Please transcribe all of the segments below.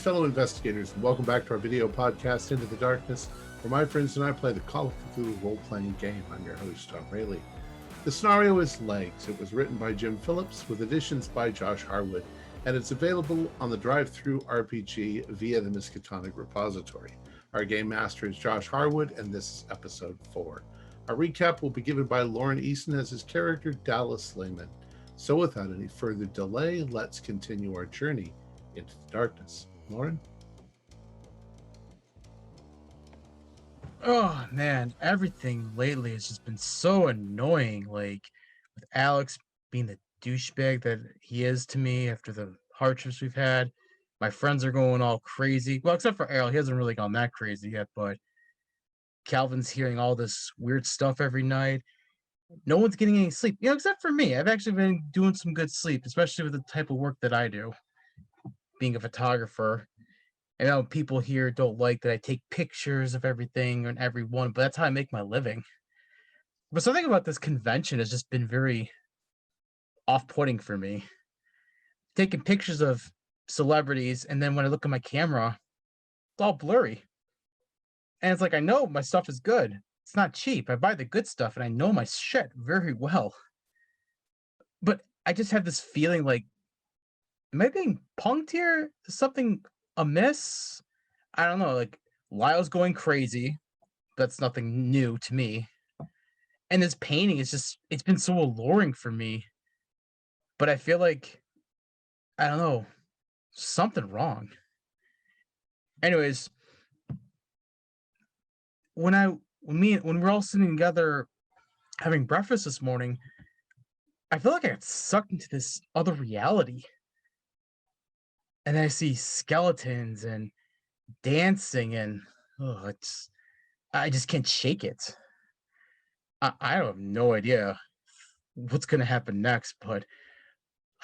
fellow investigators, and welcome back to our video podcast, Into the Darkness, where my friends and I play the Call of Cthulhu role-playing game. I'm your host, Tom Rayleigh. The scenario is Legs. It was written by Jim Phillips with additions by Josh Harwood, and it's available on the Drive-Thru RPG via the Miskatonic repository. Our game master is Josh Harwood, and this is episode 4. Our recap will be given by Lauren Easton as his character, Dallas Lehman. So without any further delay, let's continue our journey into the darkness. Lauren? Oh man, everything lately has just been so annoying. Like with Alex being the douchebag that he is to me after the hardships we've had. My friends are going all crazy. Well, except for Errol, he hasn't really gone that crazy yet, but Calvin's hearing all this weird stuff every night. No one's getting any sleep, except for me. I've actually been doing some good sleep, especially with the type of work that I do, being a photographer. I know people here don't like that I take pictures of everything and everyone, but that's how I make my living. But something about this convention has just been very off-putting for me. Taking pictures of celebrities, and then when I look at my camera, it's all blurry. And it's like, I know my stuff is good. It's not cheap. I buy the good stuff, and I know my shit very well. But I just have this feeling like, am I being punked here? Is something amiss? I don't know. Like, Lyle's going crazy. That's nothing new to me. And this painting is just, it's been so alluring for me. But I feel like, I don't know, something wrong. Anyways, when we're all sitting together having breakfast this morning, I feel like I got sucked into this other reality. And I see skeletons and dancing, and I just can't shake it. I have no idea what's gonna happen next, but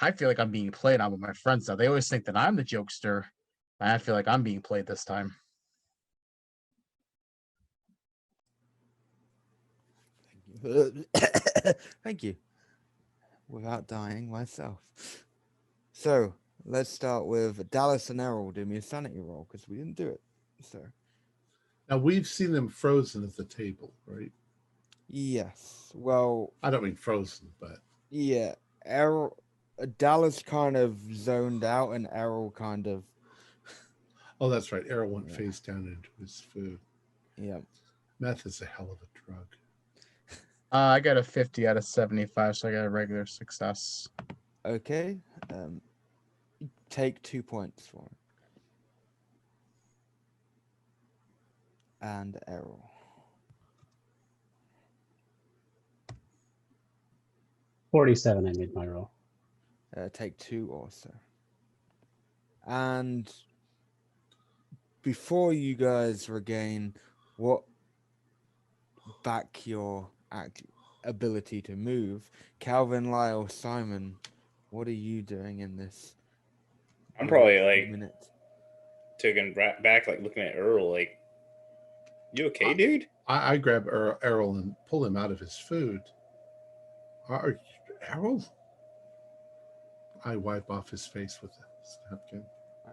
I feel like I'm being played on with my friends now. They always think that I'm the jokester. I feel like I'm being played this time. Thank you. Without dying myself. So, let's start with Dallas and Errol. Do me a sanity roll, because we didn't do it. So. Now, we've seen them frozen at the table, right? Yes. Well... I don't mean frozen, but... Yeah. Dallas kind of zoned out, and Errol kind of... Oh, that's right. Errol went face down into his food. Yeah. Meth is a hell of a drug. I got a 50 out of 75, so I got a regular success. Okay. Take 2 points for it. And Errol. $47, I made my roll. Take 2 also. And before you guys regain back your ability to move, Calvin, Lyle, Simon, what are you doing in this? I'm probably like minute? taking back, like looking at Earl, like, you okay, dude? I grab Errol and pull him out of his food. Errol? I wipe off his face with a napkin.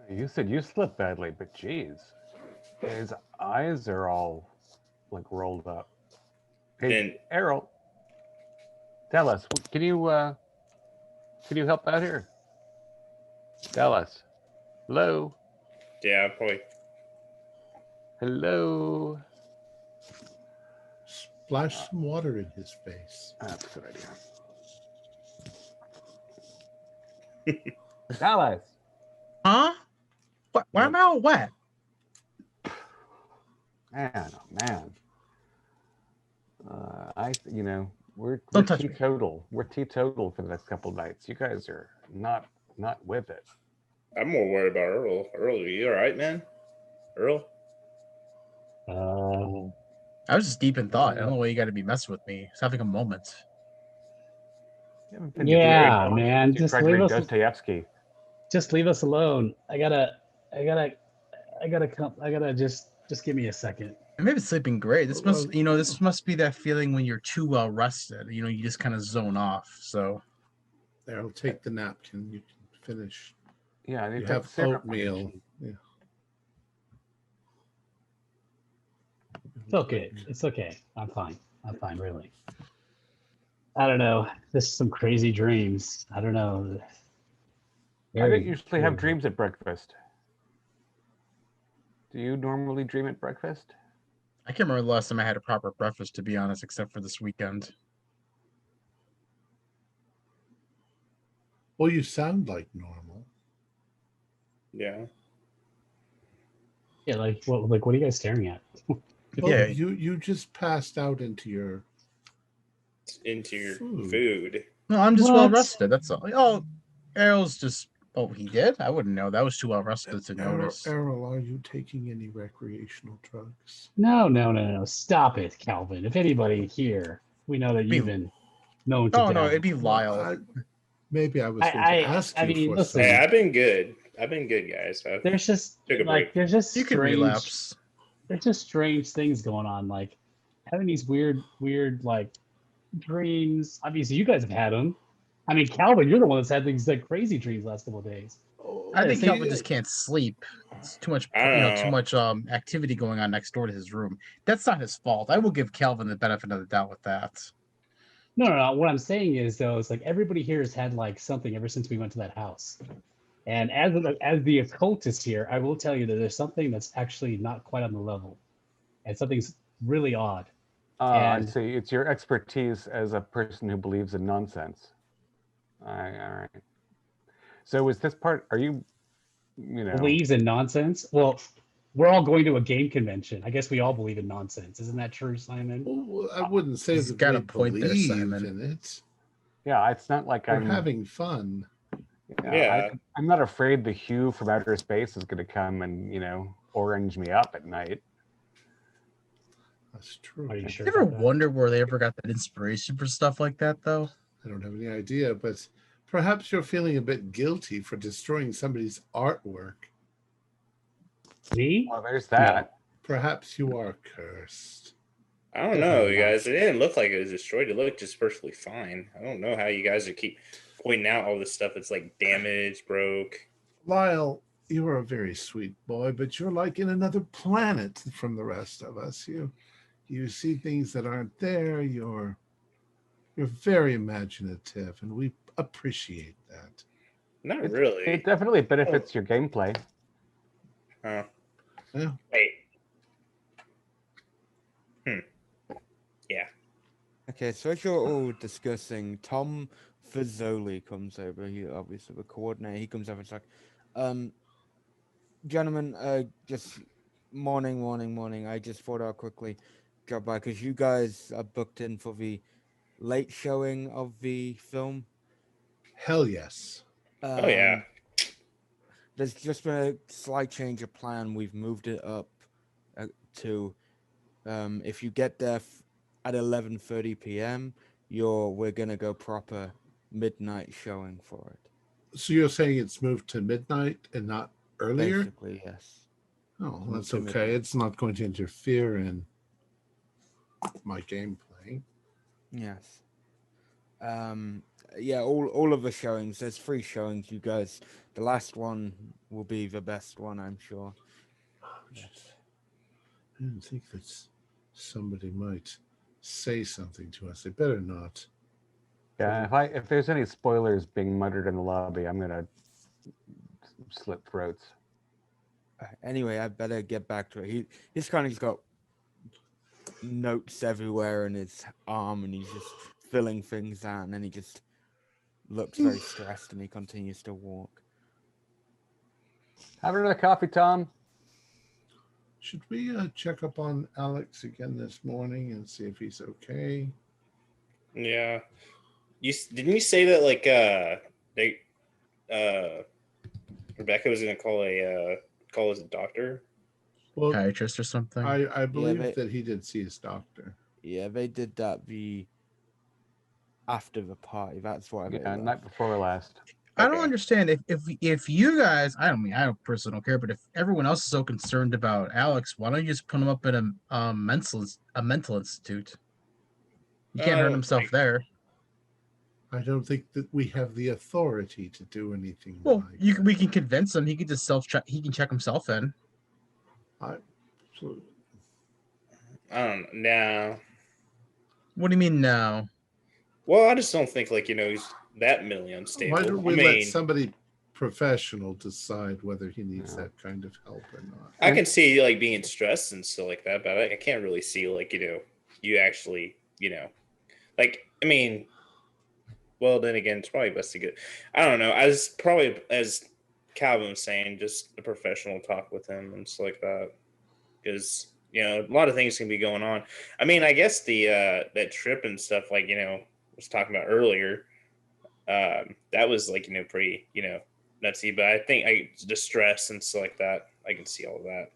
You said you slept badly, but geez, his eyes are all like rolled up. Hey, And Errol, Dallas, can you help out here? Dallas, hello. yeah, probably. Hello. Splash some water in his face. That's a good idea. Dallas. Huh? Why am I all wet? Man, oh man. We're Don't touch me. teetotal. We're teetotal for the next couple of nights. You guys are not with it. I'm more worried about Earl. Earl, are you all right, man? Earl? I was just deep in thought. I don't know why you got to be messing with me. It's having a moment. Yeah, man. Just leave us. Dostoevsky. Just leave us alone. I gotta come. Just give me a second. Maybe it's sleeping great. This must be that feeling when you're too well rested. You just kind of zone off. So There, I'll take the napkin. You can finish. Yeah, You have oatmeal. Yeah. It's okay. It's okay. I'm fine. I'm fine, really. I don't know. This is some crazy dreams. I don't know. I don't Very, usually have very- dreams at breakfast. Do you normally dream at breakfast? I can't remember the last time I had a proper breakfast, to be honest, except for this weekend. Well, you sound like normal. Yeah. Yeah, like what are you guys staring at? Well, Yeah. you just passed out into your Into your Food. food. No, I'm just well What? rested. That's all. Oh, Errol's just. Oh, he did? I wouldn't know. That was too well rested to Errol, notice. Errol, are you taking any recreational drugs? No. Stop it, Calvin. If anybody here, we know that you've been known to Oh, no, dabble. it'd be Lyle. Maybe I was going to ask I you mean, for listen. Hey, some. I've been good. I've been good, guys. There's just Took a like break. there's just You can strange relapse. there's just strange things going on, like having these weird like dreams. Obviously, you guys have had them. I mean, Calvin, you're the one that's had these like crazy dreams last couple of days. I Yeah, think see, Kelvin just can't sleep. It's too much, I don't too know. much activity going on next door to his room. That's not his fault. I will give Calvin the benefit of the doubt with that. No. What I'm saying is though, it's like everybody here has had like something ever since we went to that house. And as the occultist here, I will tell you that there's something that's actually not quite on the level, and something's really odd. I And- see. It's your expertise as a person who believes in nonsense. All right. So is this part? Are you? Believes in nonsense. Well, we're all going to a game convention. I guess we all believe in nonsense. Isn't that true, Simon? Well, I wouldn't say He's that got we a point there, believe Simon. in it. Yeah, it's not like We're I'm having fun. Yeah. I'm not afraid the Hue from outer space is going to come and orange me up at night. That's true. Are you sure? You ever about that? wonder where they ever got that inspiration for stuff like that, though? I don't have any idea, but perhaps you're feeling a bit guilty for destroying somebody's artwork. Me? Well, there's that. Perhaps you are cursed. I don't know, you guys. It didn't look like it was destroyed. It looked just perfectly fine. I don't know how you guys are keep pointing out all this stuff that's like damaged, broke. Lyle, you are a very sweet boy, but you're like in another planet from the rest of us. You see things that aren't there. You're very imaginative, and we appreciate that. Not It really. definitely benefits your gameplay. Huh. Yeah. Wait. Yeah. Okay, so as you're all discussing, Tom Fazoli comes over. He obviously the coordinator. He comes over and it's like, gentlemen, just morning. I just thought I'll quickly drop by because you guys are booked in for the late showing of the film. Hell yes. Oh yeah. There's just been a slight change of plan. We've moved it up to if you get there at 11:30 p.m., we're gonna go proper midnight showing for it. So you're saying it's moved to midnight and not earlier? Basically, yes. Oh, Moved that's to okay. midnight. It's not going to interfere in my gameplay. Yes. Yeah, all of the showings. There's 3 showings, you guys. The last one will be the best one, I'm sure. I didn't think that somebody might say something to us. They better not. Yeah, if there's any spoilers being muttered in the lobby, I'm gonna slit throats. Anyway, I better get back to it. He's kind of got notes everywhere in his arm, and he's just filling things out, and then he just looks very stressed, and he continues to walk. Have another coffee, Tom. Should we check up on Alex again this morning and see if he's okay? Yeah. Didn't you say that like Rebecca was gonna call his doctor? Well, Psychiatrist or something? I believe but- that he did see his doctor. Yeah, they did that after the party. That's why they Yeah, left. night before last. I don't Okay. understand if you guys. I don't personally don't care, but if everyone else is so concerned about Alex, why don't you just put him up in a mental institute? He can't hurt himself there. I don't think that we have the authority to do anything. Well, like we can convince him. He can just self check. He can check himself in. so I don't know. What do you mean now? Well, I just don't think he's that mentally Why unstable. don't I we let mean, somebody professional decide whether he needs Yeah. that kind of help or not? I can see being stressed and stuff like that, but I can't really see you actually I mean, well then again it's probably best to get I don't know as probably as Calvin was saying, just a professional talk with him and stuff like that, because a lot of things can be going on. I mean, I guess the that trip and stuff was talking about earlier, that was pretty nutsy, but I think the stress and stuff like that, I can see all of that.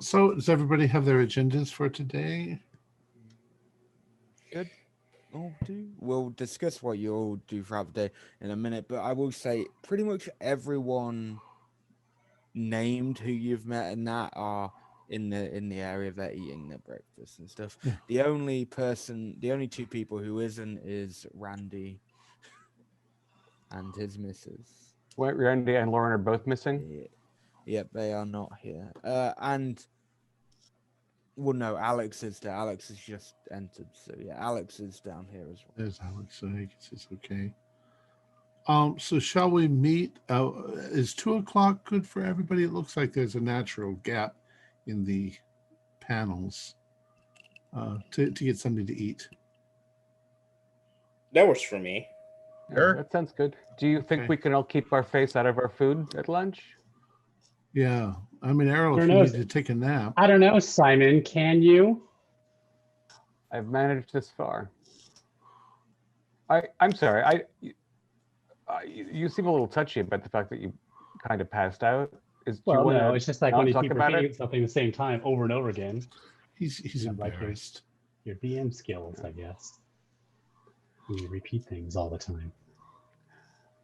So, does everybody have their agendas for today? Good. All do. We'll discuss what you all do throughout the day in a minute, but I will say pretty much everyone named who you've met and that are in the area they're eating their breakfast and stuff. Yeah. The only two people who isn't is Randy and his missus. What, Randy and Lauren are both missing? Yeah. Yep, they are not here. And well, no, Alex is there. Alex has just entered, so yeah, Alex is down here as well. There's Alex, so I guess it's okay. So shall we meet? Is 2:00 good for everybody? It looks like there's a natural gap in the panels to get something to eat. That works for me. Yeah, Sure. that sounds good. Do you think Okay. we can all keep our face out of our food at lunch? Yeah, I mean, Errol, Who if you knows? need to take a nap. I don't know, Simon. Can you? I've managed this far. I'm sorry. You seem a little touchy about the fact that you kind of passed out. Do you Well, wanna no, it's just like not when you talk keep about repeating it? something the same time over and over again. He's Yeah, like embarrassed. your DM skills, I guess. You repeat things all the time.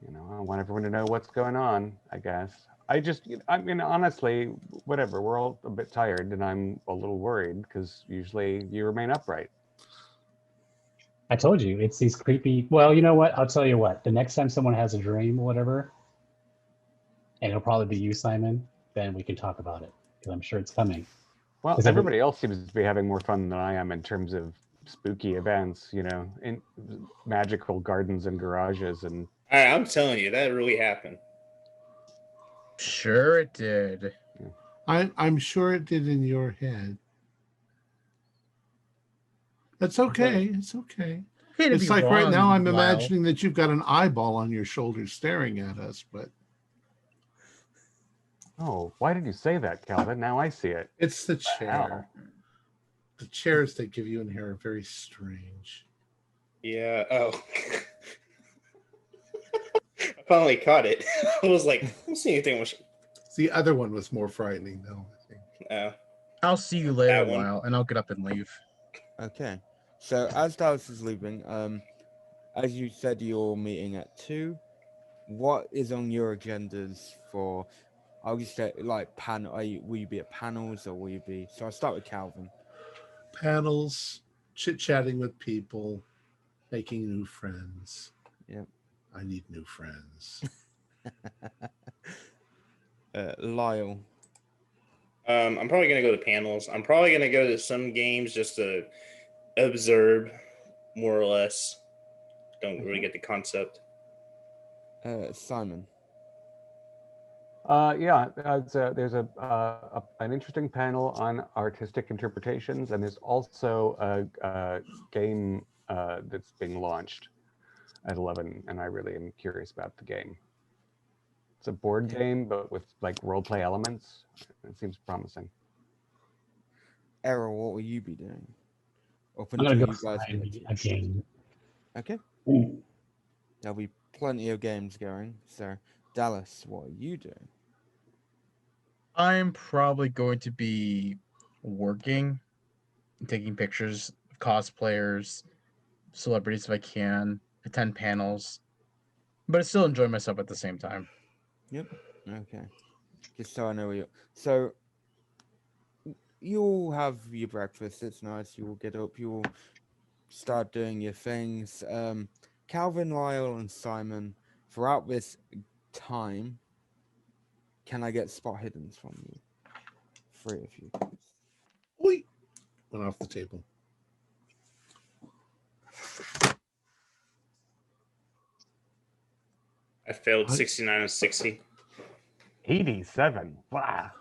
I want everyone to know what's going on, I guess. I mean, honestly, whatever. We're all a bit tired, and I'm a little worried because usually you remain upright. I told you, it's these creepy. Well, you know what? I'll tell you what. The next time someone has a dream or whatever, and it'll probably be you, Simon, then we can talk about it because I'm sure it's coming. Well, Is everybody else seems to be having more fun than I am in terms of spooky events, in magical gardens and garages and I'm telling you, that really happened. Sure it did. I'm sure it did in your head. That's okay. It's okay. Okay to It's be like right wrong, now I'm Lyle. imagining that you've got an eyeball on your shoulder staring at us, but oh, why did you say that, Calvin? Now I see it. it's the Wow. chair. The chairs they give you in here are very strange. Yeah. Oh. I finally caught it. I was like, I don't see anything. The other one was more frightening, though, I think. I'll see you later, That one. Lyle, and I'll get up and leave. Okay. So as Dallas is leaving, as you said, you're meeting at 2. What is on your agendas for? I'll just say like panel. Will you be at panels or will you be? So I'll start with Calvin. Panels, chit-chatting with people, making new friends. Yep. I need new friends. Lyle. I'm probably gonna go to panels. I'm probably gonna go to some games just to observe, more or less. Don't really get the concept. Simon. Yeah, there's an interesting panel on artistic interpretations, and there's also a game that's being launched at 11, and I really am curious about the game. It's a board game, but with like role play elements. It seems promising. Errol, what will you be doing? Up I'm gonna until go you guys find get a game. Okay. Ooh. There'll be plenty of games going. So, Dallas, what are you doing? I'm probably going to be working, taking pictures of cosplayers, celebrities if I can, attend panels, but I still enjoy myself at the same time. Yep. Okay. Just so I know where you're. So, you'll have your breakfast. It's nice. You'll get up. You'll start doing your things. Calvin, Lyle, and Simon, throughout this time, can I get spot hiddens from you? 3 of you. Oi! Went off the table. I failed What? 69 of 60. 87. Wow.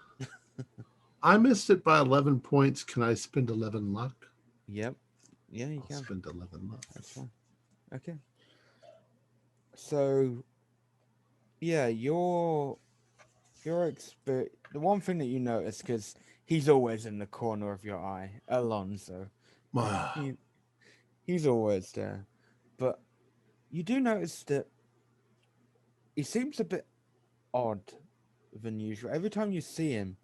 I missed it by 11 points. Can I spend 11 luck? Yep. Yeah, you I'll can. spend 11 luck. That's fine. Okay. So, yeah, your experience. The one thing that you notice, because he's always in the corner of your eye, Alonso. He, he's always there, but you do notice that he seems a bit odd than usual. Every time you see him,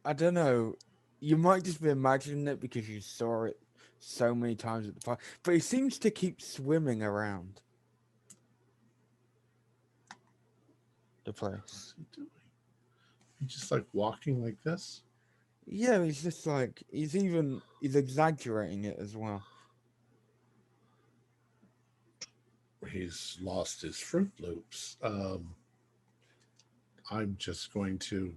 I don't know. You might just be imagining it because you saw it so many times at the park, but he seems to keep swimming around the place. What's he doing? He's just like walking like this? Yeah, he's just like he's exaggerating it as well. He's lost his Fruit Loops. I'm just going to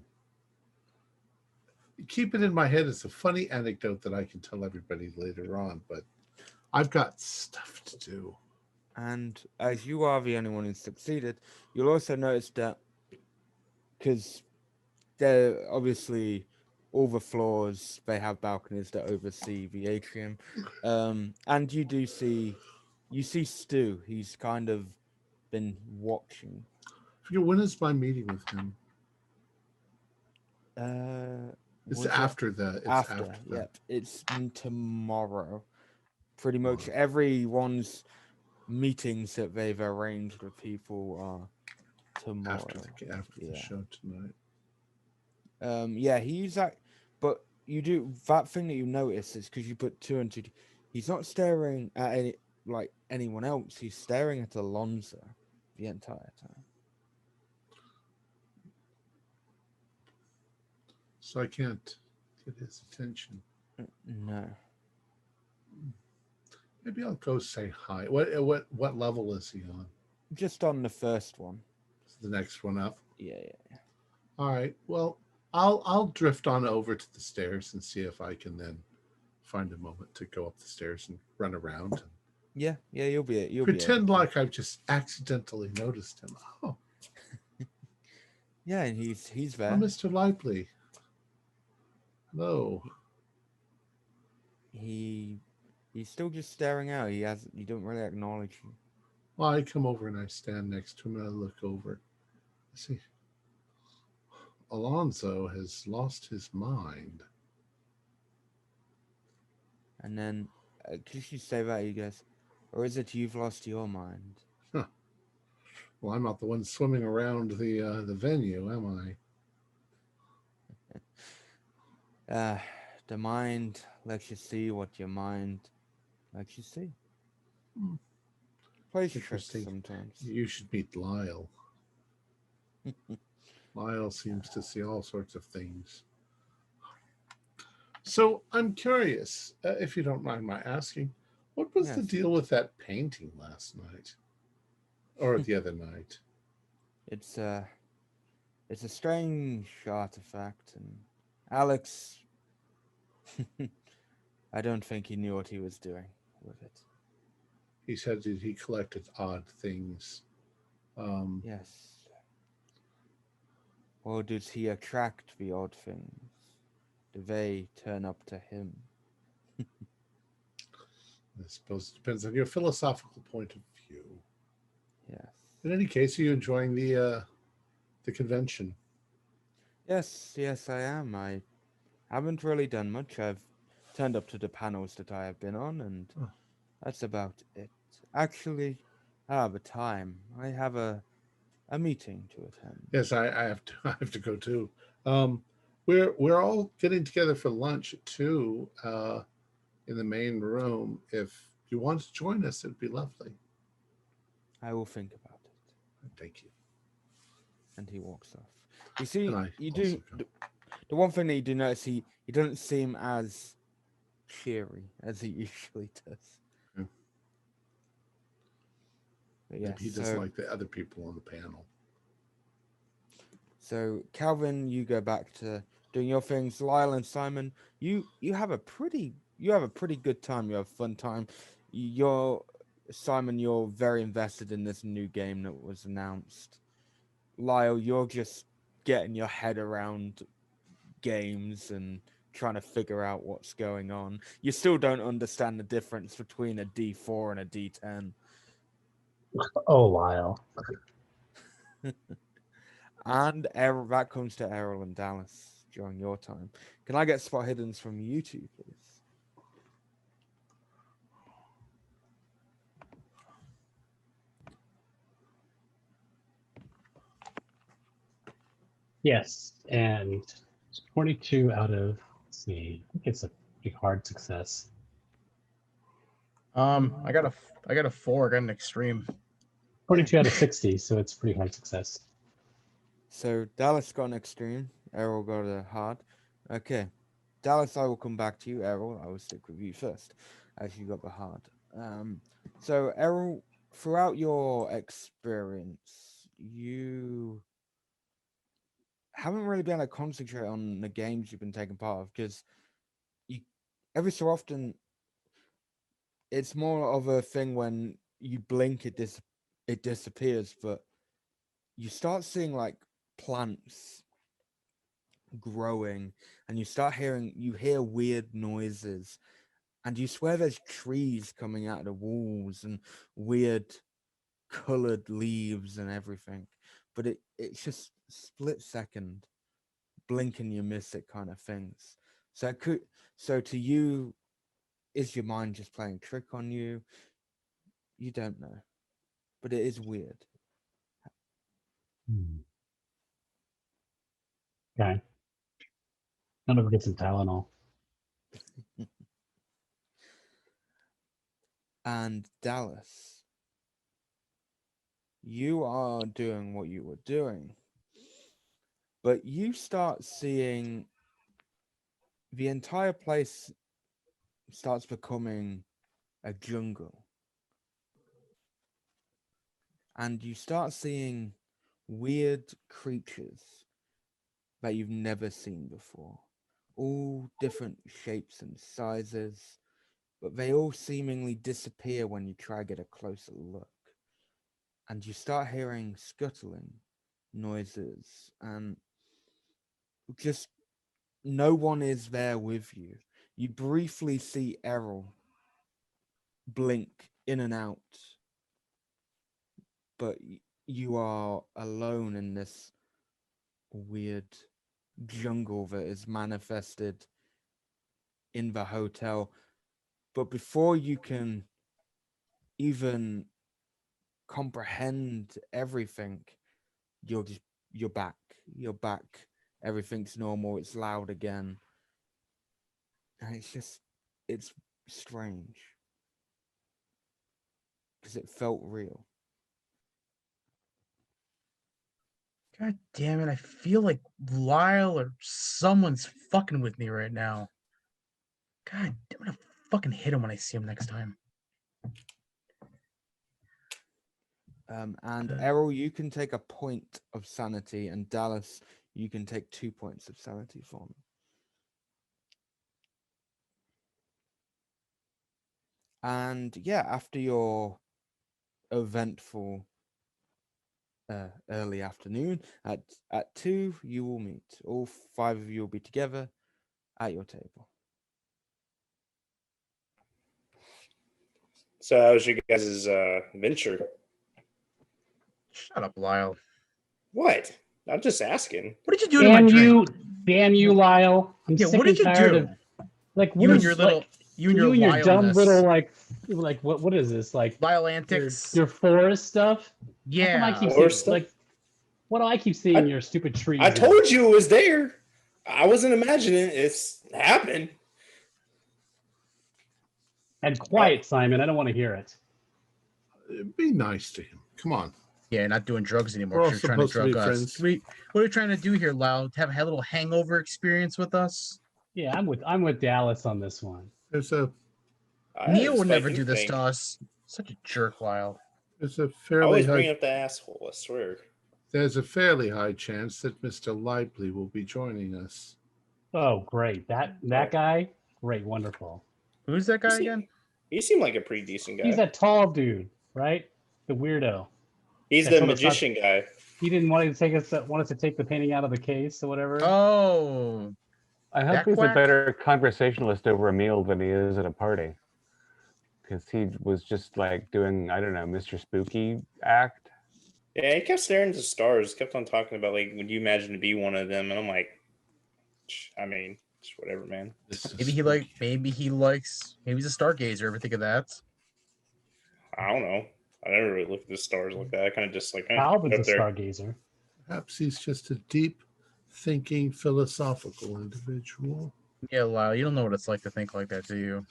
keep it in my head. It's a funny anecdote that I can tell everybody later on, but I've got stuff to do. And as you are the only one who's succeeded, you'll also notice that because they're obviously all the floors, they have balconies that oversee the atrium. And you see Stu. He's kind of been watching. I forget, when is my meeting with him? It's Was it after the. It's after? Yep, it's tomorrow. Pretty much everyone's meetings that they've arranged with people are tomorrow. After the show tonight. Yeah, but you do that thing that you notice is because you put 2 and 2. He's not staring at anyone else. He's staring at Alonso the entire time. So I can't get his attention. No. Maybe I'll go say hi. What level is he on? Just on the first one. The next one up. Yeah. All right. Well, I'll drift on over to the stairs and see if I can then find a moment to go up the stairs and run around. Yeah, you'll Pretend like I've just accidentally noticed him. Oh. Yeah, and he's there. Oh, Mr. Lively. Hello. He's still just staring out. He don't really acknowledge you. Well, I come over and I stand next to him and I look over. I see. Alonso has lost his mind. And then, could you say that, you guys? Or is it you've lost your mind? Huh. Well, I'm not the one swimming around the venue, am I? The mind lets you see what your mind lets you see. Plays tricks sometimes. You should meet Lyle. Lyle seems to see all sorts of things. So I'm curious, if you don't mind my asking, what was the deal with that painting last night? Or the other night? It's a strange artifact, and Alex, I don't think he knew what he was doing with it. He said that he collected odd things. Yes. Or does he attract the odd things? Do they turn up to him? I suppose it depends on your philosophical point of view. Yes. In any case, are you enjoying the convention? Yes, I am. I haven't really done much. I've turned up to the panels that I have been on, and that's about it. Actually, I have a time. I have a meeting to attend. Yes, I have to go too. We're all getting together for lunch too, in the main room. If you want to join us, it'd be lovely. I will think about it. Thank you. And he walks off. You see, the one thing that you do notice, he doesn't seem as cheery as he usually does. Yeah. But yes, he doesn't like the other people on the panel. So Calvin, you go back to doing your things. Lyle and Simon, you have a pretty good time. You have a fun time. Simon, you're very invested in this new game that was announced. Lyle, you're just getting your head around games and trying to figure out what's going on. You still don't understand the difference between a D4 and a D10. Oh, Lyle. And that comes to Errol and Dallas during your time. Can I get spot hiddens from you two, please? Yes, and 22 out of, let's see, I think it's a pretty hard success. I got a 4. I got an extreme. 22 out of 60, so it's pretty hard success. So Dallas got an extreme. Errol got a hard. Okay. Dallas, I will come back to you. Errol, I will stick with you first, as you got the hard. So Errol, throughout your experience, you haven't really been able to concentrate on the games you've been taking part of, because you every so often it's more of a thing when you blink it disappears, but you start seeing like plants growing, and you hear weird noises, and you swear there's trees coming out of the walls and weird colored leaves and everything, but it's just split second, blink and you miss it kind of things. So to you, is your mind just playing trick on you? You don't know, but it is weird. Okay. None of it gets some Tylenol. And Dallas, you are doing what you were doing, but you start seeing the entire place starts becoming a jungle. And you start seeing weird creatures that you've never seen before. All different shapes and sizes, but they all seemingly disappear when you try to get a closer look. And you start hearing scuttling noises, and just no one is there with you. You briefly see Errol blink in and out, but you are alone in this weird jungle that is manifested in the hotel. But before you can even comprehend everything, you're back. You're back. Everything's normal. It's loud again. And it's strange. Because it felt real. God damn it! I feel like Lyle or someone's fucking with me right now. God, I'm gonna fucking hit him when I see him next time. And Errol, you can take a point of sanity, and Dallas, you can take 2 points of sanity for me. And yeah, after your eventful early afternoon, at 2, you will meet. All 5 of you will be together at your table. So how was your guys' venture? Shut up, Lyle. What? I'm just asking. What did you do to my drink? Damn you, Lyle! I'm Yeah, sick what did and you tired do? of like what You and is, your little, like, you and your dumb Lyleness. little like what is this, like Lyle your, antics. your forest stuff? How come I Yeah. keep Forest seeing, stuff? like, what do I keep seeing your stupid trees? I now? told you it was there. I wasn't imagining it's happened. And quiet, Simon. I don't want to hear it. Be nice to him. Come on. Yeah, not doing drugs anymore. We're all 'Cause you're trying to supposed to be drug us. friends. What are you trying to do here, Lyle? To have a little hangover experience with us? Yeah, I'm with Dallas on this one. There's a Neil would never expect do this anything. to us. Such a jerk, Lyle. there's a I fairly always bring high up the asshole, I swear. there's a fairly high chance that Mr. Lively will be joining us. Oh, great. That guy, great, wonderful. Who's that guy again? He seemed like a pretty decent guy. He's that tall dude, right? The weirdo. He's that the told us not- magician guy. He didn't want to take us. Want us to take the painting out of the case or whatever. Oh, I hope That he's quack? a better conversationalist over a meal than he is at a party. Because he was just like doing, I don't know, Mr. Spooky act. Yeah, he kept staring at the stars, kept on talking about like, would you imagine to be one of them? And I'm like, I mean, just whatever, man. maybe he's a stargazer. Ever think of that? I don't know. I never really looked at the stars like that. I kind of just like Alvin's a up there. stargazer. Perhaps he's just a deep thinking, philosophical individual. Yeah, Lyle, you don't know what it's like to think like that, do you?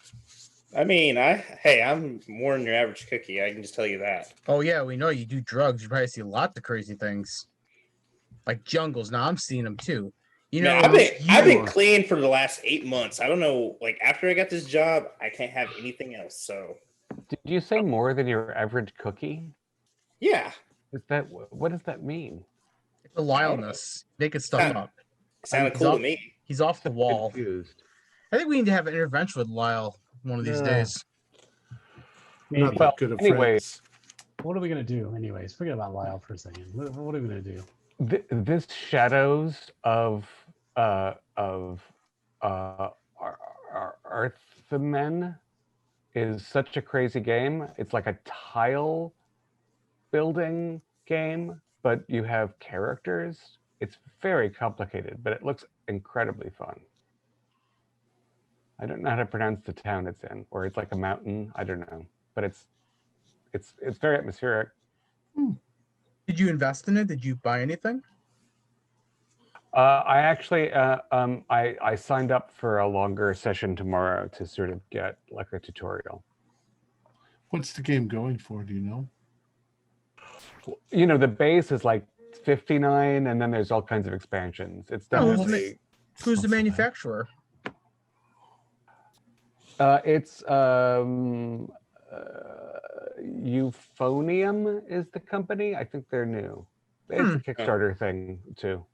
I mean, I'm more than your average cookie. I can just tell you that. Oh yeah, we know you do drugs. You probably see lots of crazy things, like jungles. Now I'm seeing them too. You know, Man, I've been you- clean for the last 8 months. I don't know. Like after I got this job, I can't have anything else. So Did you say more than your average cookie? yeah, What does that mean? the Lyleness, making stuff Sound- up. it sounded He's cool off- to me. He's off the wall. Confused. I think we need to have an intervention with Lyle one of these Yeah. days. Maybe. Not Well, that good of anyway. friends. What are we gonna do, anyways? Forget about Lyle for a second. What are we gonna do? This Shadows of Earthmen is such a crazy game. It's like a tile building game, but you have characters. It's very complicated, but it looks incredibly fun. I don't know how to pronounce the town it's in, or it's like a mountain. I don't know, but it's very atmospheric. Did you invest in it? Did you buy anything? I actually I signed up for a longer session tomorrow to sort of get like a tutorial. What's the game going for? Do you know? You know, the base is like 59, and then there's all kinds of expansions. It's Oh, definitely Who's the Not so bad. manufacturer? it's Euphonium is the company. I think they're new. It's a Kickstarter thing too.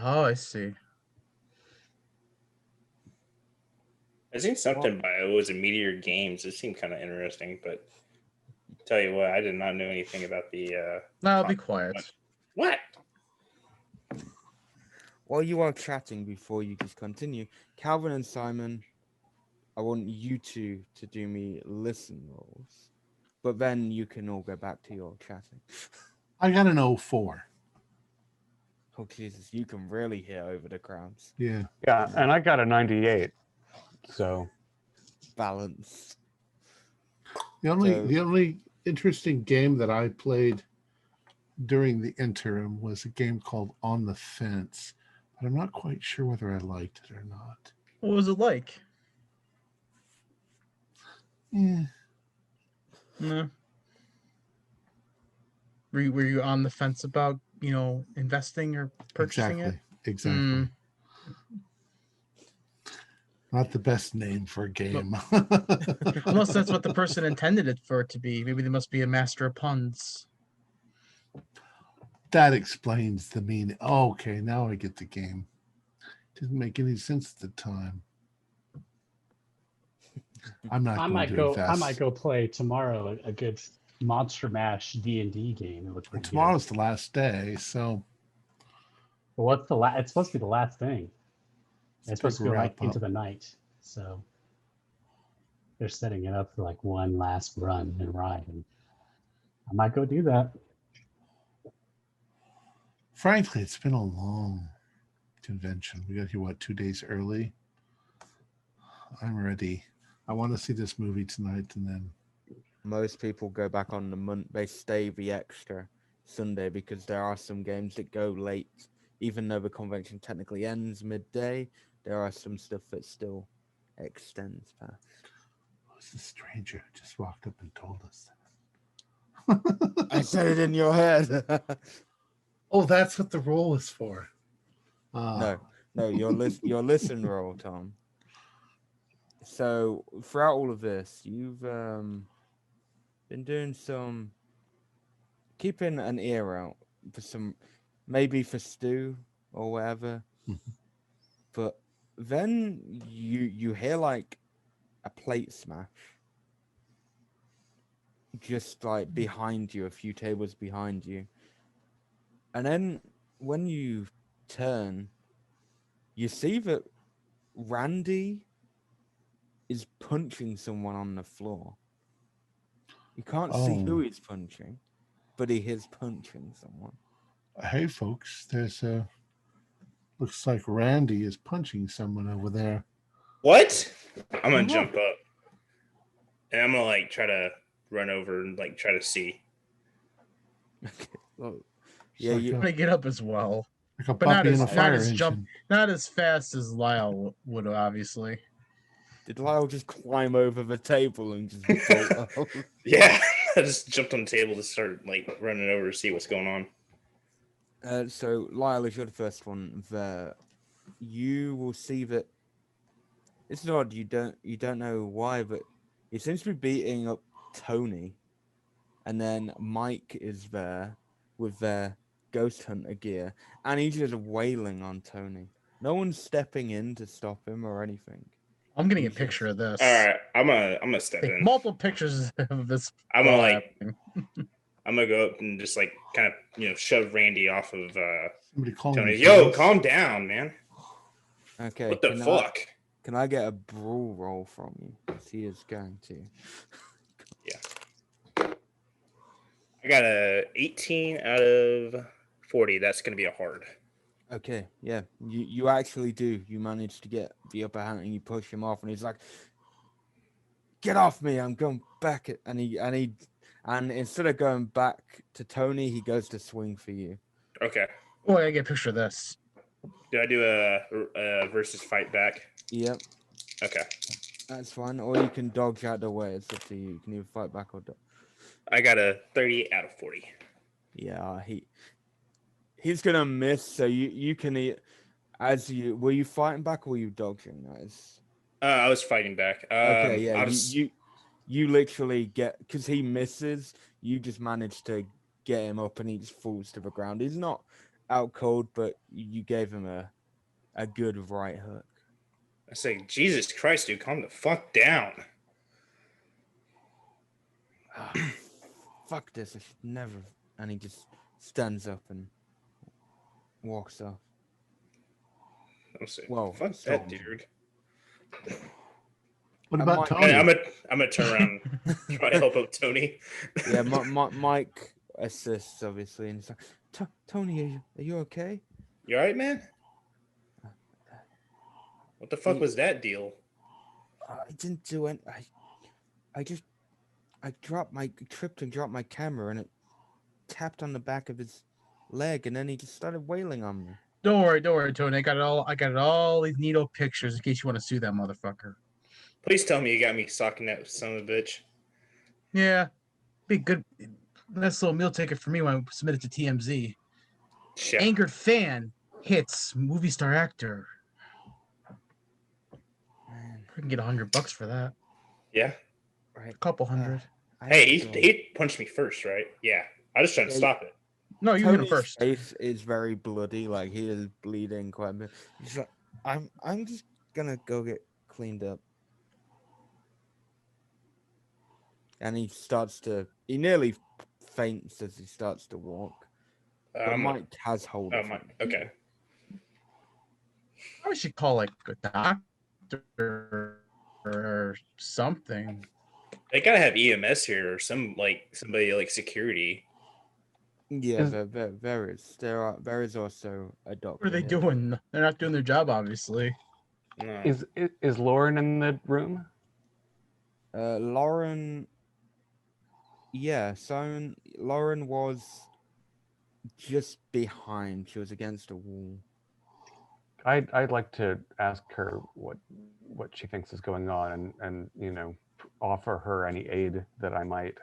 Oh, I see. I seen something by was it Meteor Games. It seemed kind of interesting, but tell you what, I did not know anything about the. Lyle, be quiet. What? While you are chatting, before you just continue, Calvin and Simon, I want you two to do me listen rolls, but then you can all go back to your chatting. I got an 04. Oh Jesus, you can really hear over the crowds. Yeah. Yeah, and I got a 98. So Balance. The So- only interesting game that I played during the interim was a game called On the Fence, but I'm not quite sure whether I liked it or not. What was it like? Yeah. No. Were you on the fence about, investing or purchasing it? Exactly. Hmm. Not the best name for a game. Unless that's what the person intended it for it to be. Maybe they must be a master of puns. That explains the meaning. Oh, okay, now I get the game. Didn't make any sense at the time. I'm not I going might to go. invest. I might go play tomorrow a good Monster Mash D&D game. It looks Well, pretty good. tomorrow's the last day, so Well, what's the last? It's supposed to be the last thing. It's supposed to go like wrap into up. the night. So they're setting it up for like one last run and ride. And I might go do that. frankly, it's been a long convention. We got here, 2 days early? I'm ready. I want to see this movie tonight and then Most people go back on the month. They stay the extra Sunday because there are some games that go late, even though the convention technically ends midday. There are some stuff that still extends past. who's the stranger who just walked up and told us I said it in your head. Oh, that's what the roll is for. Ah, No, your listen roll, Tom. So throughout all of this, you've been doing some keeping an ear out for some, maybe for Stu or whatever. Mhm. But then you hear like a plate smash, just like behind you, a few tables behind you, and then when you turn, you see that Randy is punching someone on the floor. You can't see who Oh. he's punching, but he is punching someone. Hey, folks, there's looks like Randy is punching someone over there. What? I'm gonna Uh-huh. jump up, and I'm gonna like try to run over and like try to see. Okay. Well, It's yeah, like you. I'm gonna get up as well, like a but not puppy in as a fire jump, engine. not as fast as Lyle would have, obviously. Did Lyle just climb over the table and just bolt off? Yeah, I just jumped on the table to start like running over to see what's going on. So Lyle, if you're the first one there, you will see that it's odd. You don't know why, but he seems to be beating up Tony, and then Mike is there with their ghost hunter gear, and he's just wailing on Tony. No one's stepping in to stop him or anything. I'm getting a He's picture just- of this. All right, I'm gonna step Take in. multiple pictures of this. I'm gonna all like happening. I'm gonna go up and just like kind of shove Randy off of Somebody calling Tony. the Yo, police. calm down, man. Okay. What the fuck? Can I get a brawl roll from you? 'Cause he is going to. I got a 18 out of 40. That's gonna be a hard. Okay, yeah, you actually do. You manage to get the upper hand, and you push him off, and he's like, "Get off me! I'm going back." And instead of going back to Tony, he goes to swing for you. Okay. Oh, I gotta get a picture of this. Do I do a versus fight back? Yep, Okay. that's fine. Or you can dodge out the way. It's up to you. You can either fight back or dodge. I got a 38 out of 40. Yeah, he's gonna miss. So you can were you fighting back or were you dodging? I was fighting back. Okay, yeah, I was, you literally because he misses, you just manage to get him up and he just falls to the ground. He's not out cold, but you gave him a good right hook. I say, Jesus Christ, dude, calm the fuck down. Fuck this, I should never. And he just stands up and walks off. I'm saying, Whoa, fuck so- that dude. What I about might- Tony? I'm gonna turn around and try to help out Tony. Yeah, Mike assists obviously, and he's like, Tony, are you okay? You alright, man? What the fuck was that deal? I didn't do it. I tripped and dropped my camera, and it tapped on the back of his leg, and then he just started wailing on me. Don't worry, Tony. I got it all these neato pictures in case you want to sue that motherfucker. Please tell me you got me socking that son of a bitch. Yeah, be good. Nice little meal ticket for me when I submit it to TMZ. Shit. Angered fan hits movie star actor. Man, I can get $100 for that. Yeah. right. A couple hundred. Hey, he punched me first, right? Yeah. I just tried to Yeah, stop it. No, you hit him Tony's first. face is very bloody, like he is bleeding quite a bit. He's like, I'm just gonna go get cleaned up. And he nearly faints as he starts to walk. But Mike has hold of him. Okay. I should call like a doctor or something. They gotta have EMS here or somebody like security. Yeah, Is- there is also a doctor. What are they here. doing? They're not doing their job, obviously. No. Is Lauren in the room? Lauren. Yeah, Lauren was just behind. She was against a wall. I'd like to ask her what she thinks is going on, and offer her any aid that I might.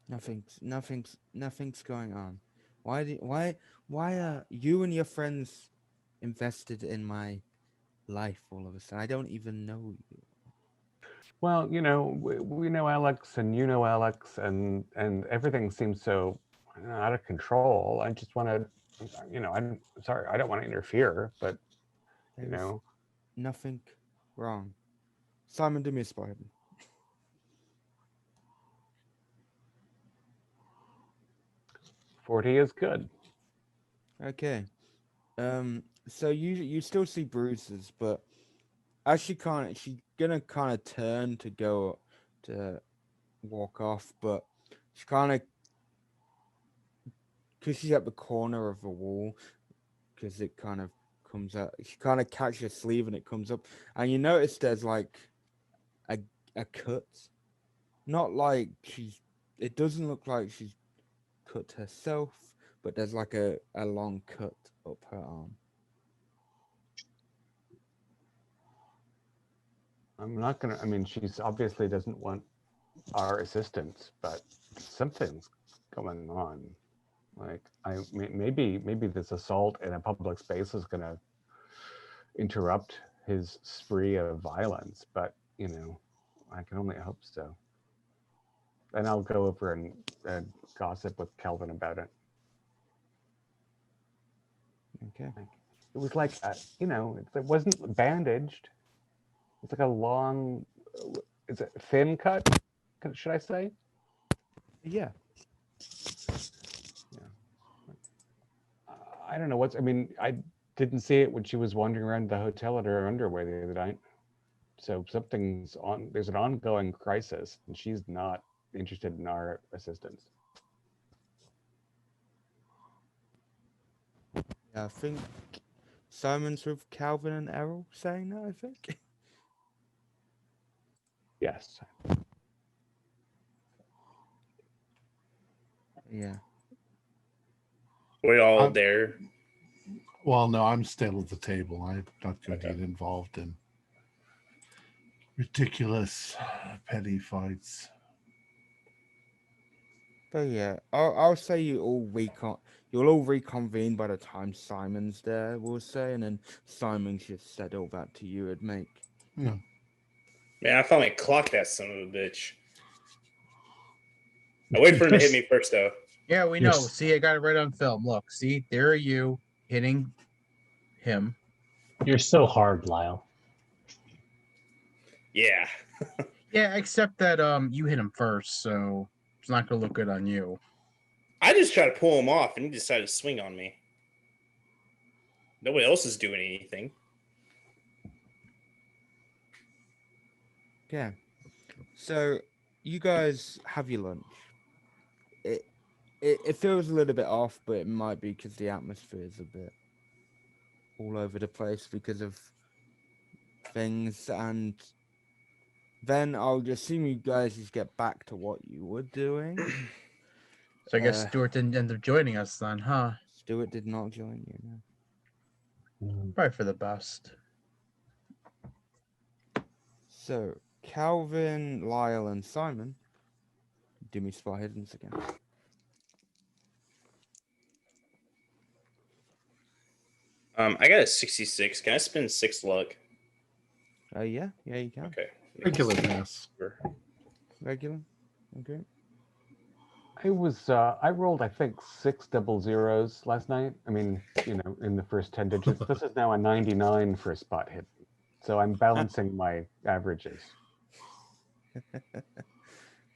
Nothing's going on. Why are you and your friends invested in my life all of a sudden? I don't even know you. Well, we know Alex, and you know Alex, and everything seems so out of control. I just want to I'm sorry, I don't want to interfere, but you There is know, nothing wrong. Simon, do me a spot hidden. 40 is good. Okay. So you still see bruises, but as she's gonna kind of turn to go to walk off, but she kind of, because she's at the corner of the wall, because it kind of comes out. She kind of catches her sleeve and it comes up, and you notice there's like a cut. Not like she's. It doesn't look like she's cut herself, but there's like a long cut up her arm. I'm not gonna. I mean, she's obviously doesn't want our assistance, but something's going on. Like, maybe this assault in a public space is gonna interrupt his spree of violence, but I can only hope so. And I'll go over and gossip with Kelvin about it. Okay. It was like, it wasn't bandaged. It's like a long, it's a thin cut, should I say? Yeah. I don't know I didn't see it when she was wandering around the hotel in her underwear the other night. So there's an ongoing crisis, and she's not interested in our assistance. Yeah, I think Simon's with Calvin and Errol saying that, I think. Yes. Yeah. We're all I'm- there. Well, no, I'm still at the table. I'm not going to Okay. get involved in ridiculous petty fights. But yeah, I'll say you'll all reconvene by the time Simon's there, we'll say, and then Simon should said all that to you, it'd make. Yeah. Man, I finally clocked that son of a bitch. I wait for him to hit me first, though. Yeah, we know. Yes. See, I got it right on film. Look, see, there are you hitting him. You're so hard, Lyle. Yeah. Yeah, except that you hit him first, so it's not gonna look good on you. I just tried to pull him off, and he decided to swing on me. Nobody else is doing anything. Yeah. So you guys have your lunch. It feels a little bit off, but it might be because the atmosphere is a bit all over the place because of things, and then I'll just assume you guys just get back to what you were doing. So I guess Stuart didn't end up joining us then, huh? Stuart did not join you, no. Probably for the best. So Calvin, Lyle, and Simon, do me spot hiddens again. I got a 66. Can I spend 6 luck? Yeah, you can. Okay. Regular pass. Regular. Okay. I rolled, I think, 6 double zeros last night. I mean, in the first 10 digits. This is now a 99 for a spot hit. So I'm balancing my averages.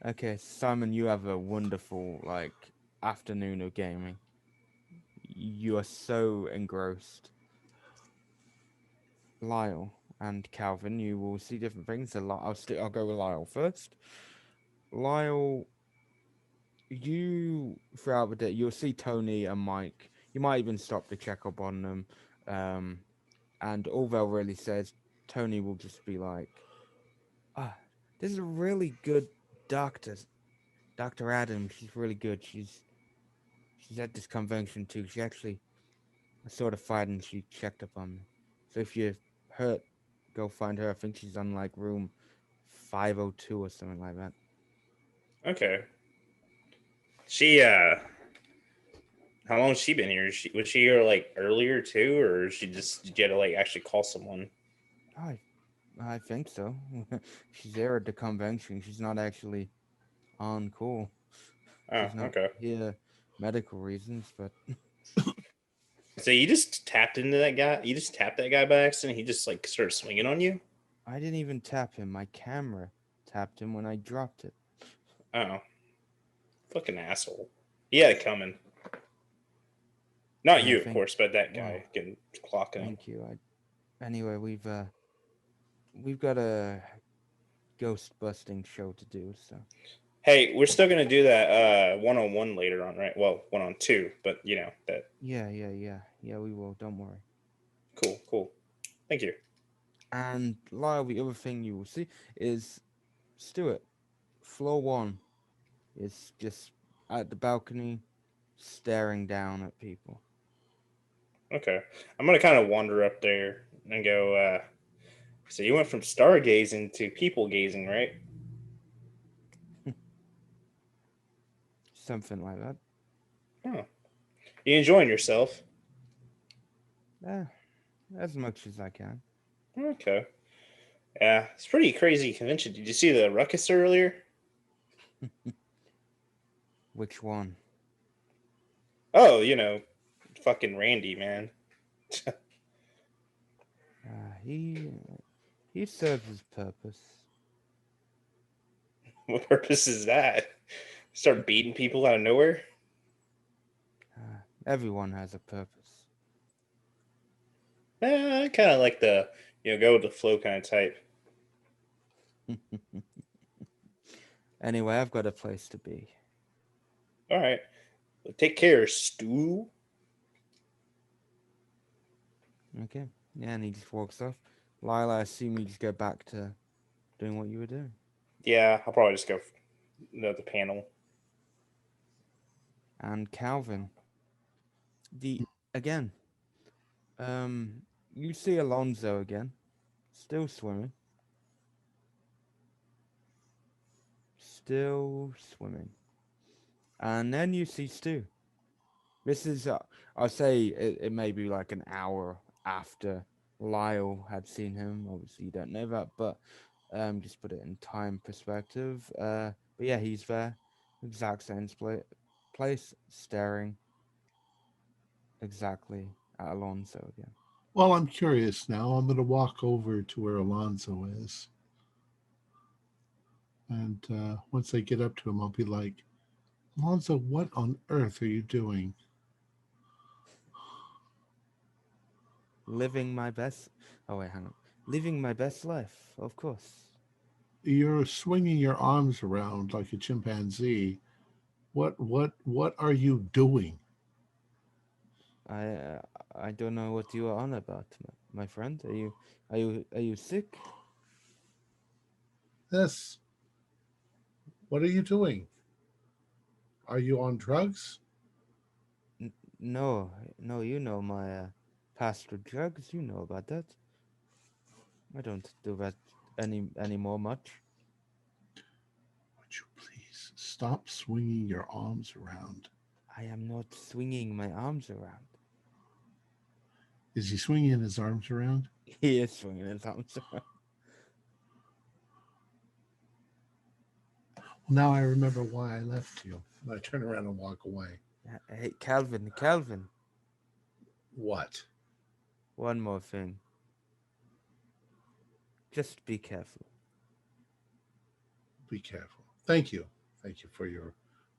Okay, Simon, you have a wonderful afternoon of gaming. You are so engrossed. Lyle and Calvin, you will see different things. I'll go with Lyle first. Lyle, you throughout the day you'll see Tony and Mike. You might even stop to check up on them. And all they'll really say is Tony will just be like, this is a really good doctor. Dr. Adams, she's really good. She's at this convention too. She actually sort of fight and she checked up on me. So if you're hurt, go find her. I think she's on room 502 or something like that. Okay. She, how long has she been here? Was she here earlier too, or did you have to actually call someone? I think so. She's there at the convention. She's not actually on call. Oh, She's not okay. here medical reasons, but So you just tapped into that guy? You just tapped that guy by accident? He just like started swinging on you? I didn't even tap him. My camera tapped him when I dropped it. Oh. Fucking asshole. He had it coming. Not Yeah, you, of thank- course, but that wow. guy getting clocking him. Thank you. Anyway, we've got a ghost busting show to do, so Hey, we're still gonna do that 1-on-1 later on, right? Well, 1-on-2, but you know that. yeah, we will. Don't worry. Cool. Thank you. And Lyle, the other thing you will see is Stuart. Floor 1 is just at the balcony, staring down at people. Okay, I'm gonna kind of wander up there and go. So you went from stargazing to people gazing, right? Something like that. Oh, you enjoying yourself? As much as I can. Okay. Yeah, it's pretty crazy convention. Did you see the ruckus earlier? Which one? Oh, fucking Randy, man. He serves his purpose. What purpose is that? Start beating people out of nowhere? Everyone has a purpose. I kind of like the go with the flow kind of type. Anyway, I've got a place to be. All right, well, take care, Stu. Okay. Yeah, and he just walks off. Lila, I assume you just go back to doing what you were doing. Yeah, I'll probably just go the panel. And Calvin, again, you see Alonzo again, still swimming. And then you see Stu. This is, I'll say it may be like an hour after Lyle had seen him. Obviously, you don't know that, but just put it in time perspective. But yeah, he's there, exact same place, staring exactly at Alonso again. Well, I'm curious now. I'm going to walk over to where Alonzo is. And once I get up to him, I'll be like, Alonzo, what on earth are you doing? Living my best. Oh wait, hang on. Living my best life, of course. You're swinging your arms around like a chimpanzee. What are you doing? I don't know what you are on about, my friend. Are you sick? This. What are you doing? Are you on drugs? No, you know my past with drugs. You know about that. I don't do that anymore much. Would you please stop swinging your arms around? I am not swinging my arms around. Is he swinging his arms around? He is swinging his arms around. Well, now I remember why I left you. I turn around and walk away. Hey, Calvin. What? One more thing. Just be careful. Be careful. Thank you. Thank you for your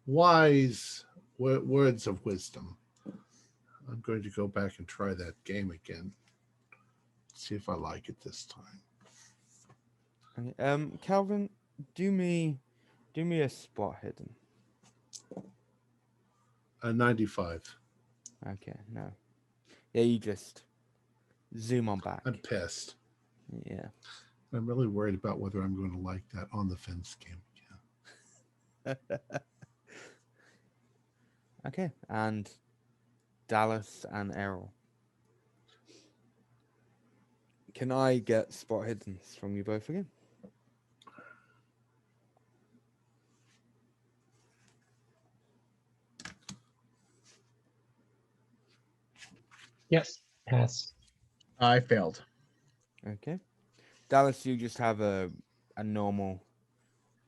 wise words of wisdom. I'm going to go back and try that game again. See if I like it this time. Okay, Calvin, do me a spot hidden. 95. Okay, no. Yeah, you just zoom on back. I'm pissed. Yeah. I'm really worried about whether I'm going to like that on the fence game again. Okay, and Dallas and Errol. Can I get spot hiddens from you both again? Yes. Pass. I failed. Okay. Dallas, you just have a normal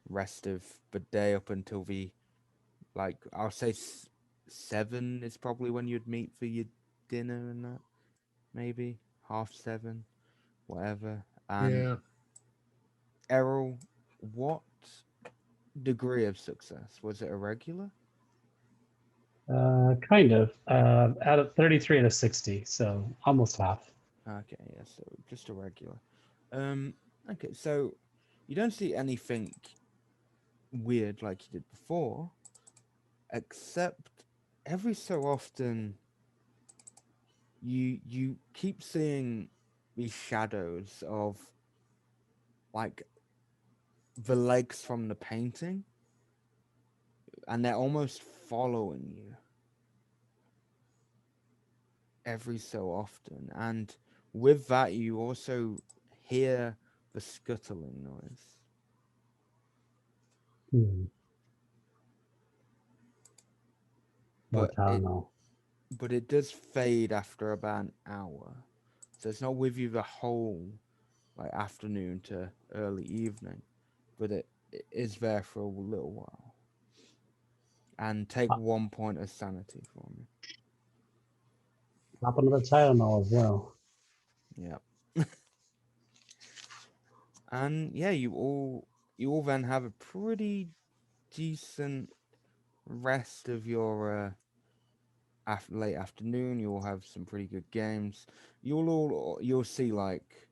restive but day up until the, like, I'll say 7 is probably when you'd meet for your dinner and that, maybe 7:30, whatever. And Yeah. Errol, what degree of success? Was it a regular? Kind of. Out of 33 out of 60, so almost half. Okay, yeah, so just a regular. Um, okay, so you don't see anything weird like you did before, except every so often you keep seeing these shadows of like the legs from the painting, and they're almost following you every so often. And with that, you also hear the scuttling noise. Hmm. No But it no. but it does fade after about an hour. So it's not with you the whole like afternoon to early evening, but it is there for a little while. And take 1 point of sanity for me. Top another Tylenol as well. Yep. And yeah, you all then have a pretty decent rest of your late afternoon. You'll have some pretty good games. You'll see like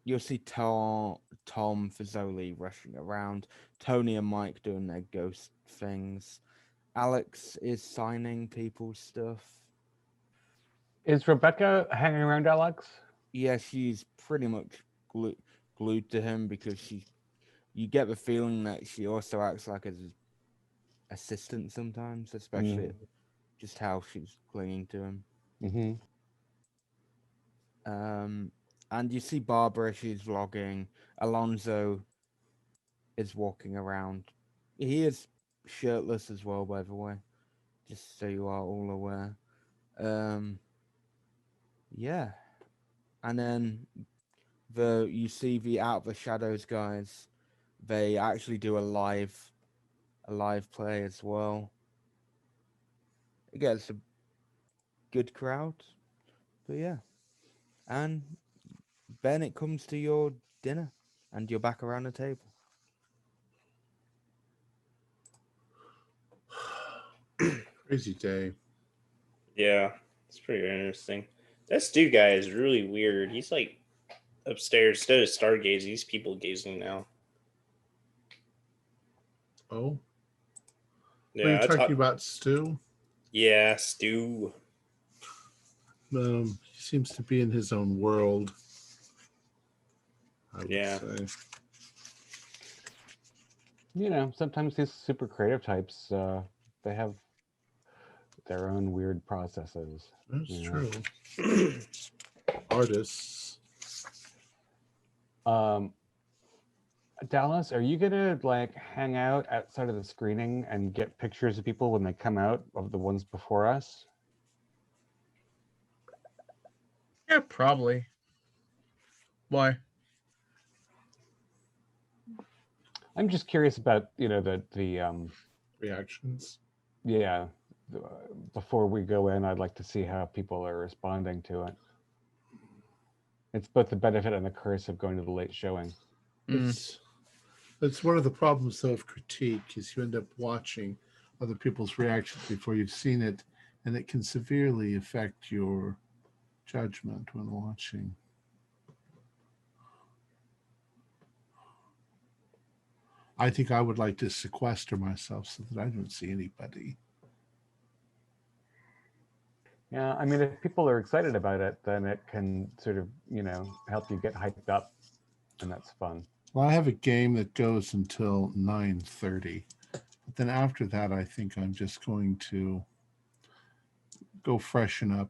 you'll see Tom Fazoli rushing around, Tony and Mike doing their ghost things. Alex is signing people's stuff. Is Rebecca hanging around Alex? Yeah, she's pretty much glued to him because you get the feeling that she also acts like his assistant sometimes, especially just how she's clinging to him. Mm-hmm. And you see Barbara, she's vlogging. Alonso is walking around. He is shirtless as well, by the way, just so you are all aware. Yeah, and then you see the Out of the Shadows guys. They actually do a live play as well. It gets a good crowd, but yeah. And Ben, it comes to your dinner, and you're back around the table. Crazy day. Yeah, it's pretty interesting. That Stu guy is really weird. He's like upstairs instead of stargazing, he's people gazing now. Oh, are you Yeah, I talking talk. about Stu? Yeah, Stu. He seems to be in his own world, I would Yeah. say. You know, sometimes these super creative types, they have their own weird processes. That's you know. true. Artists. Dallas, are you gonna like hang out outside of the screening and get pictures of people when they come out of the ones before us? Yeah, probably. Why? I'm just curious about the Reactions. yeah. Before we go in, I'd like to see how people are responding to it. It's both the benefit and the curse of going to the late showing. It's one of the problems, though, of critique is you end up watching other people's reactions before you've seen it, and it can severely affect your judgment when watching. I think I would like to sequester myself so that I don't see anybody. Yeah, I mean, if people are excited about it, then it can sort of, help you get hyped up, and that's fun. Well, I have a game that goes until 9:30, but then after that, I think I'm just going to go freshen up.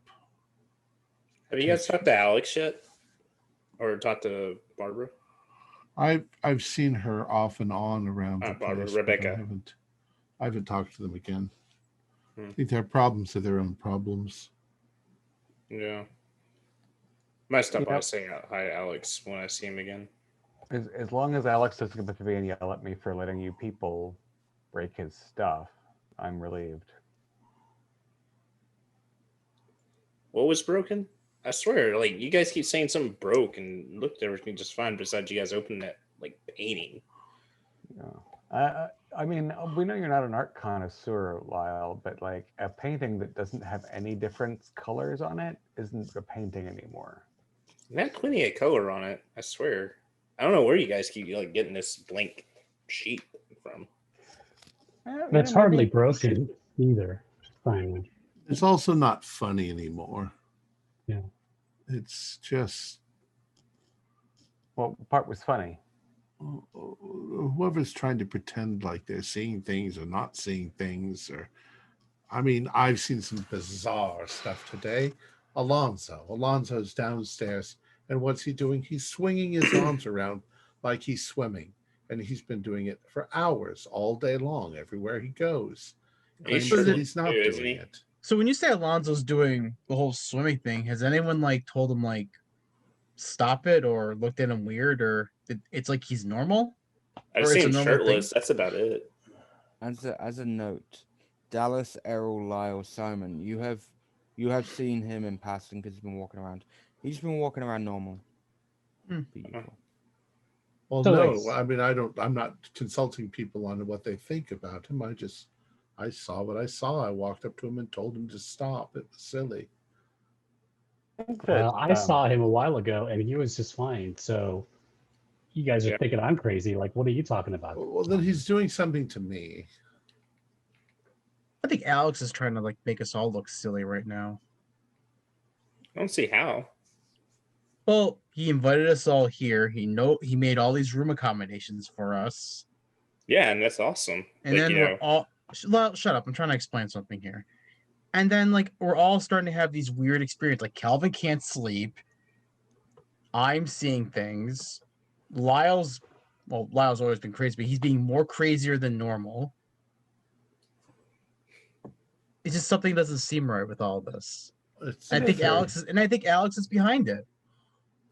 Have you guys talked to Alex yet? Or talked to Barbara? I've seen her off and on around the Barbara, place, Rebecca. but I haven't talked to them again. Hmm. I think their problems are their own problems. Yeah. Might stop by Yep. and say hi to Alex when I see him again. As long as Alex doesn't come up to me and yell at me for letting you people break his stuff, I'm relieved. What was broken? I swear, like you guys keep saying something broke, and looked everything just fine. Besides, you guys opening that like painting. Yeah. I mean, we know you're not an art connoisseur, Lyle, but like a painting that doesn't have any different colors on it isn't a painting anymore. It had plenty of color on it. I swear. I don't know where you guys keep like getting this blank sheet from. That's hardly broken either. Fine. It's also not funny anymore. Yeah. It's just What part was funny? whoever's trying to pretend like they're seeing things or not seeing things, or I mean, I've seen some bizarre stuff today. Alonzo's downstairs, and what's he doing? He's swinging his arms around like he's swimming, and he's been doing it for hours, all day long, everywhere he goes. He's Claims that sure he's not too, isn't doing he? it. So when you say Alonzo's doing the whole swimming thing, has anyone like told him like stop it or looked at him weird or it's like he's normal? I've Or it's a seen him normal shirtless. thing? That's about it. As a note, Dallas, Errol, Lyle, Simon, you have seen him in passing because he's been walking around. He's been walking around normal. Hmm. Beautiful. Well, So, no, like- I mean, I'm not consulting people on what they think about him. I saw what I saw. I walked up to him and told him to stop. It was silly. I think that, Well, I saw him a while ago and he was just fine. So you guys are Yeah. thinking I'm crazy. Like, what are you talking about? Well, then he's doing something to me. I think Alex is trying to like make us all look silly right now. I don't see how. Well, he invited us all here. He made all these room accommodations for us. Yeah, and that's awesome. And like, then we're all shut up. I'm trying to explain something here. And then like we're all starting to have these weird experiences. Like Calvin can't sleep. I'm seeing things. Lyle's always been crazy, but he's being more crazier than normal. It's just something doesn't seem right with all this. It's, I think very- Alex is behind it.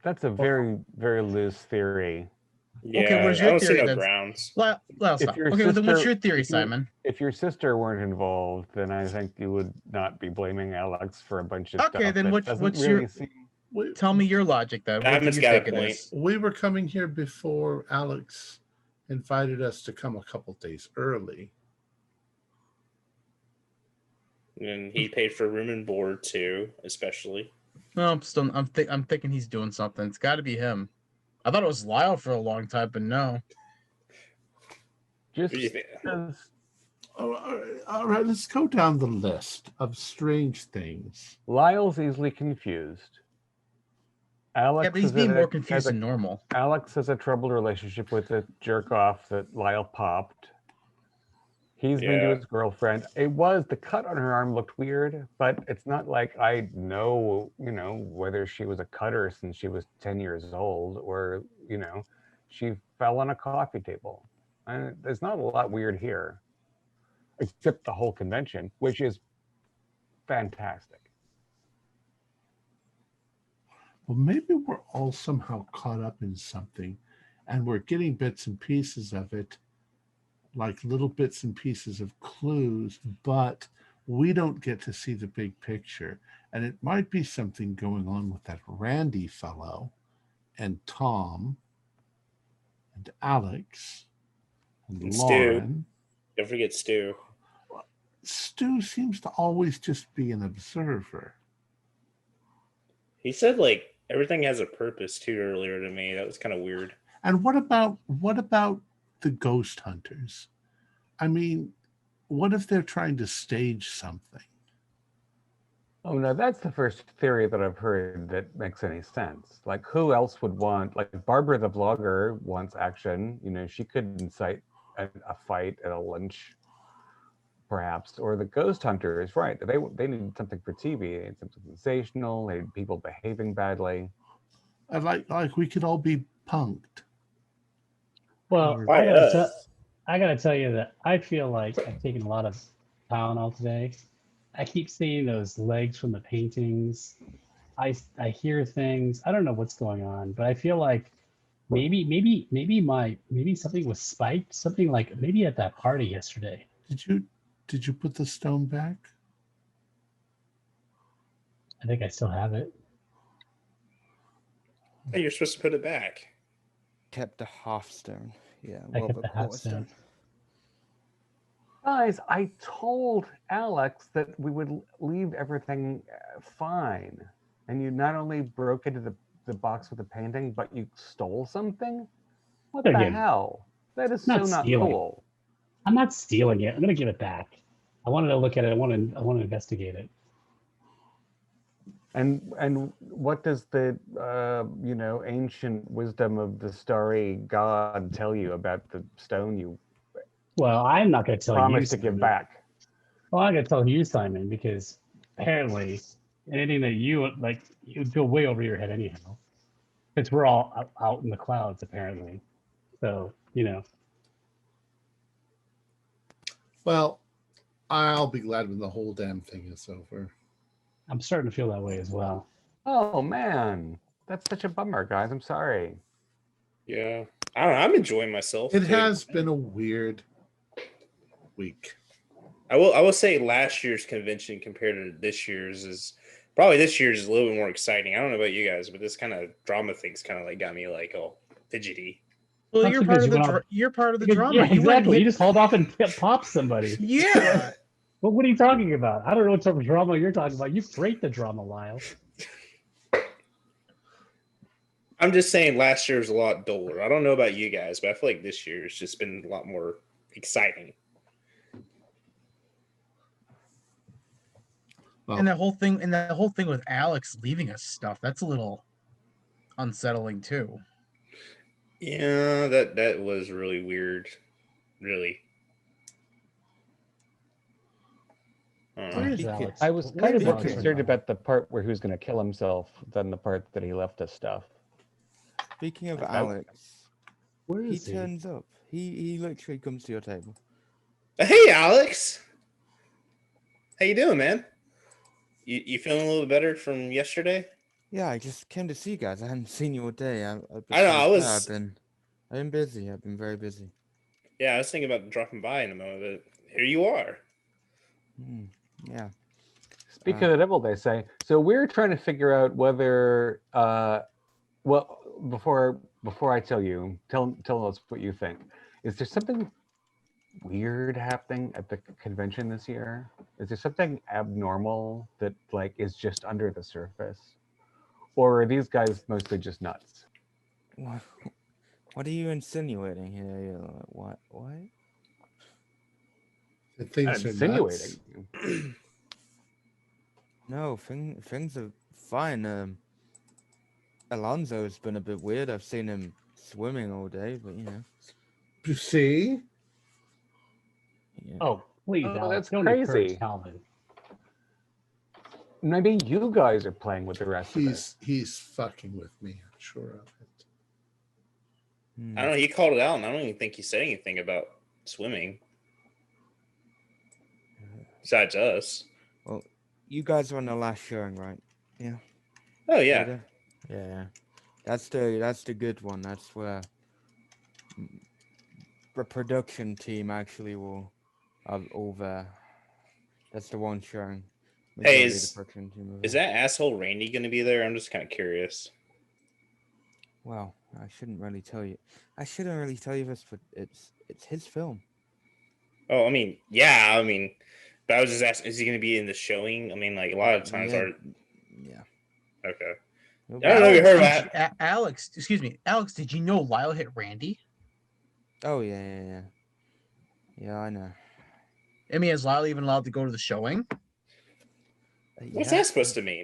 that's a very, very loose theory. yeah, what is I your don't see theory no then? grounds. Lyle, stop. your Okay, well, then what's sister- your theory, if you- Simon? If your sister weren't involved, then I think you would not be blaming Alex for a bunch of Okay, stuff. then that what's doesn't your- really seem. Tell me your logic then. What do Simon's you got a think it point. is? we were coming here before Alex invited us to come a couple days early. And he paid for room and board too, especially. No, I'm thinking he's doing something. It's got to be him. I thought it was Lyle for a long time, but no. Just What do you think? as All right, let's go down the list of strange things. Lyle's easily confused. Alex Yeah, but he's is being in more a- confused has a- than normal. Alex has a troubled relationship with the jerk off that Lyle popped. He's been to Yeah. his girlfriend. The cut on her arm looked weird, but it's not like I know, whether she was a cutter since she was 10 years old or, she fell on a coffee table. And there's not a lot weird here, except the whole convention, which is fantastic. Well, maybe we're all somehow caught up in something and we're getting bits and pieces of it, like little bits and pieces of clues, but we don't get to see the big picture. And it might be something going on with that Randy fellow and Tom and Alex and And Stu. Lauren. Don't forget Stu. Stu seems to always just be an observer. He said like everything has a purpose too earlier to me. That was kind of weird. And what about the ghost hunters? I mean, what if they're trying to stage something? Oh no, that's the first theory that I've heard that makes any sense. Like, who else would want? Like, Barbara the vlogger wants action. She could incite a fight at a lunch, perhaps. Or the ghost hunters, right? They need something for TV. They need something sensational. They need people behaving badly. And like we could all be punked. Well, Why I gotta tell you that I feel like I've taken a lot of Tylenol today. I keep seeing those legs from the paintings. I hear things. I don't know what's going on, but I feel like maybe something was spiked. Something like maybe at that party yesterday. Did you put the stone back? I think I still have it. Hey, you're supposed to put it back. Kept a half stone. Yeah, I well, kept a the half quarter stone. stone. Guys, I told Alex that we would leave everything fine. And you not only broke into the box with the painting, but you stole something? What the Again, hell? That is not so not stealing. cool. I'm not stealing it. I'm gonna give it back. I wanted to look at it. I want to investigate it. And what does the ancient wisdom of the starry god tell you about the stone you Well, I'm not gonna tell you, promised to give Simon. back? Well, I'm gonna tell you, Simon, because apparently anything that you like, you'd go way over your head anyhow. Because we're all out in the clouds, apparently. So Well, I'll be glad when the whole damn thing is over. I'm starting to feel that way as well. Oh man, that's such a bummer, guys. I'm sorry. Yeah. I don't know. I'm enjoying myself. It has been a weird week. I will say last year's convention compared to this year's is probably this year's is a little bit more exciting. I don't know about you guys, but this kind of drama thing's kind of like got me like all fidgety. Well, That's you're because part of you the went off- you're part of the Because, drama. yeah, You went and exactly. You hit- just called off and popped somebody. Yeah. Well, what are you talking about? I don't know what sort of drama you're talking about. You create the drama, Lyle. I'm just saying last year was a lot duller. I don't know about you guys, but I feel like this year has just been a lot more exciting. And that whole thing with Alex leaving us stuff, that's a little unsettling too. Yeah, that was really weird. Really. Where is He could- Alex? I was Where kind is of more Alex right concerned now? about the part where he was going to kill himself than the part that he left us stuff. Speaking of Nope. Alex, Where he is he? turns up. He literally comes to your table. Hey, Alex. How you doing, man? You feeling a little better from yesterday? Yeah, I just came to see you guys. I hadn't seen you all day. I know, I've been busy. I've been very busy. Yeah, I was thinking about dropping by in a moment, but here you are. Yeah. Speak of the devil, they say. So we're trying to figure out whether, well, before I tell you, tell us what you think. Is there something weird happening at the convention this year? Is there something abnormal that like is just under the surface, or are these guys mostly just nuts? What are you insinuating here? You're like, what? That things are nuts. Insinuating. No, things are fine. Alonzo's been a bit weird. I've seen him swimming all day, but You see? yeah. Oh, please, Oh, Alex, that's don't crazy. encourage Calvin. Maybe you guys are playing with the rest of us. He's fucking with me. I'm sure of it. I don't know. He called it out, and I don't even think he said anything about swimming. Besides us. Well, you guys are on the last showing, right? Yeah. Oh yeah. Yeah. That's the good one. That's where the production team actually will all there. That's the one showing. Hey, Majority of the production team over is there. that asshole Randy going to be there? I'm just kind of curious. Well, I shouldn't really tell you. I shouldn't really tell you this, but it's his film. Oh, I mean, yeah, I mean, but I was just asking, is he going to be in the showing? I mean, like a lot of times Yeah. are. Yeah. Okay. He'll I be don't know if you there. heard about. Alex, excuse me, Alex, did you know Lyle hit Randy? Oh yeah. Yeah, I know. I mean, is Lyle even allowed to go to the showing? What's that supposed to mean?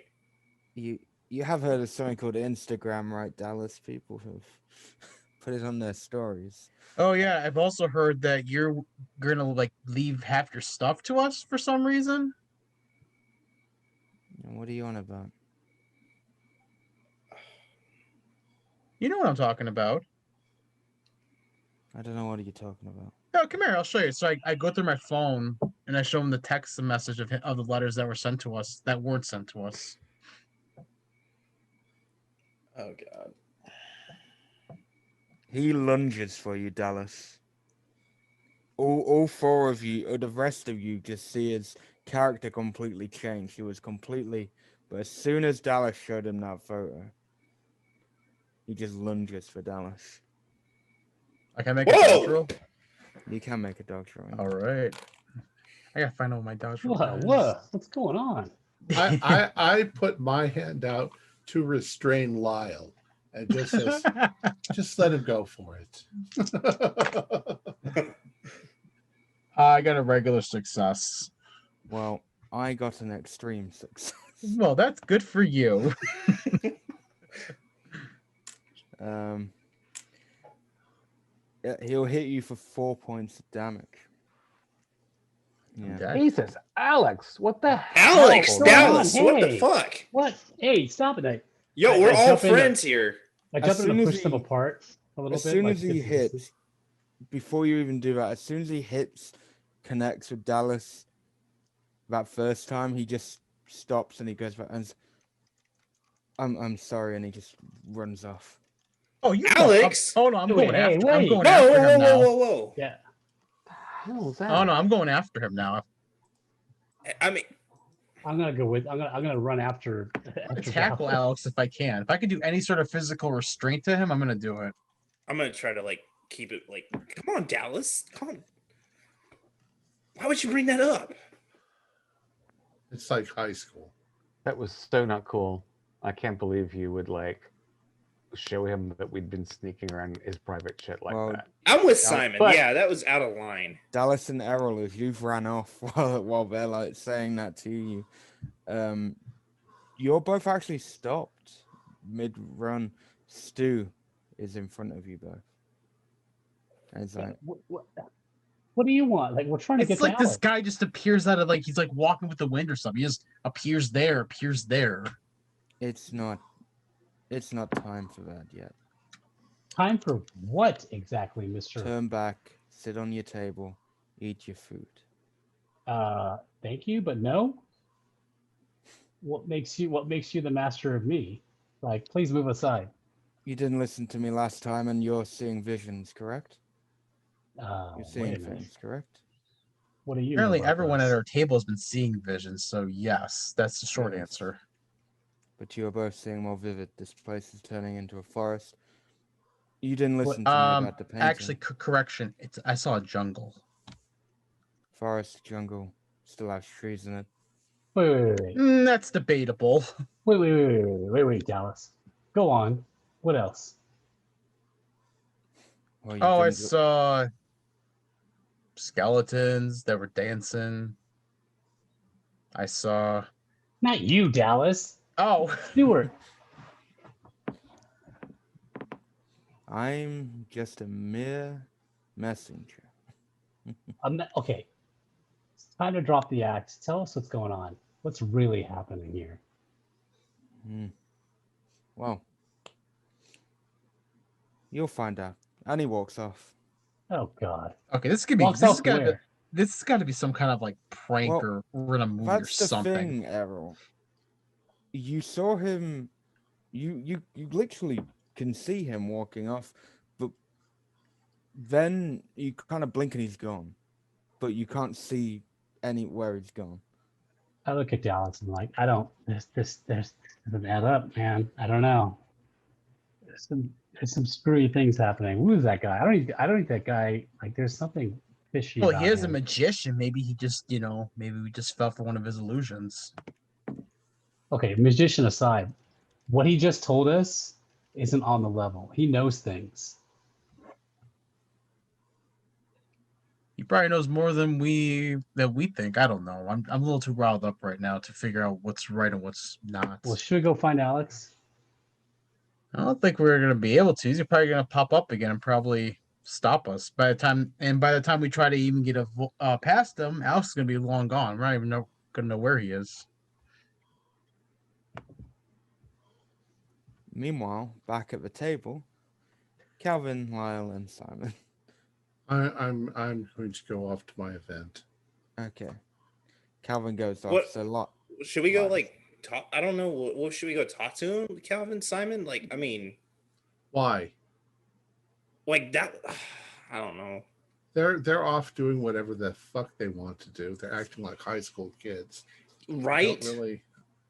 You have heard of something called Instagram, right, Dallas? People have put it on their stories. Oh yeah, I've also heard that you're gonna like leave half your stuff to us for some reason. What are you on about? You know what I'm talking about. I don't know what are you talking about. Oh, come here, I'll show you. So I go through my phone and I show him the text message of the letters that were sent to us, that weren't sent to us. Oh God. He lunges for you, Dallas. All four of you, or the rest of you, just see his character completely change. He was completely But as soon as Dallas showed him that photo, he just lunges for Dallas. I can make a dodge roll. You can make a dodge roll. All right. I gotta find out what my dodge roll Whoa, is. whoa, what's going on? I put my hand out to restrain Lyle and just says, just let him go for it. I got a regular success. Well, I got an extreme success. Well, that's good for you. Yeah, he'll hit you for 4 points of damage. Yeah. Okay. Jesus, Alex, what the hell? Alex, What's going Dallas, on? what the Hey. fuck? What? Hey, stop it! Yo, I we're all jump in friends here. I As jump in soon and as push them he- apart a little As bit. soon like, as he get the distance. hits, before you even do that, as soon as he hits, connects with Dallas that first time, he just stops and he goes back and I'm sorry, and he just runs off. Oh, you Alex! Hold on, I'm Wait, going hey, after. I'm wait. going Whoa, after whoa, him whoa, now. whoa, whoa. Yeah. The hell is that? Oh no, I'm going after him now. I mean, I'm gonna run after. I'm gonna tackle Alex if I can. If I can do any sort of physical restraint to him, I'm gonna do it. I'm gonna try to like keep it like, come on, Dallas, come on. Why would you bring that up? It's like high school. That was so not cool. I can't believe you would like show him that we'd been sneaking around his private shit like Well, that. I'm with Simon. but- Yeah, that was out of line. Dallas and Errol, if you've ran off while they're like saying that to you, you're both actually stopped mid-run. Stu is in front of you both. And it's like, What do you want? Like, we're trying to get It's to like this Alex. guy just appears out of like he's like walking with the wind or something. He just appears there. it's not time for that yet. Time for what exactly, Mister? Turn back, sit on your table, eat your food. Thank you, but no. What makes you the master of me? Like, please move aside. You didn't listen to me last time, and you're seeing visions, correct? You're Wait seeing a minute. things, correct? What do you? Apparently, know about everyone this? at our table has been seeing visions. So yes, that's the short Yes. answer. But you are both seeing more vivid. This place is turning into a forest. You didn't What- listen to me about the painting. Actually, correction. I saw a jungle. Forest, jungle, still has trees in it. Wait, That's debatable. wait, Dallas. Go on. What else? Well, you Oh, I didn't- saw skeletons that were dancing. I saw. Not you, Dallas. Oh, Stewart. I'm just a mere messenger. Okay. It's time to drop the axe. Tell us what's going on. What's really happening here? Well, you'll find out. And he walks off. Oh God. okay. This could be. Walks off where? This has got to be some kind of like prank Well, or we're in a movie or That's the something. thing, Errol. You saw him. You literally can see him walking off, but then you kind of blink and he's gone, but you can't see anywhere he's gone. I look at Dallas and I'm like, I don't. This doesn't add up, man. I don't know. There's some screwy things happening. Who is that guy? I don't think that guy. Like, there's something fishy. Well, about he is a him. magician. Maybe he just, maybe we just fell for one of his illusions. Okay, magician aside, what he just told us isn't on the level. He knows things. He probably knows more than we think. I don't know. I'm a little too riled up right now to figure out what's right and what's not. Well, should we go find Alex? I don't think we're gonna be able to. He's probably gonna pop up again and probably stop us. By the time we try to even get past him, Alex is gonna be long gone. We're not even gonna know where he is. Meanwhile, back at the table, Calvin, Lyle, and Simon. I'm going to go off to my event. Okay. Calvin goes off. What- So lot. Should we go Right. like talk? I don't know. What should we go talk to him, Calvin, Simon? Like, I mean, Why? like that. I don't know. They're off doing whatever the fuck they want to do. They're acting like high school kids. Right? Don't really.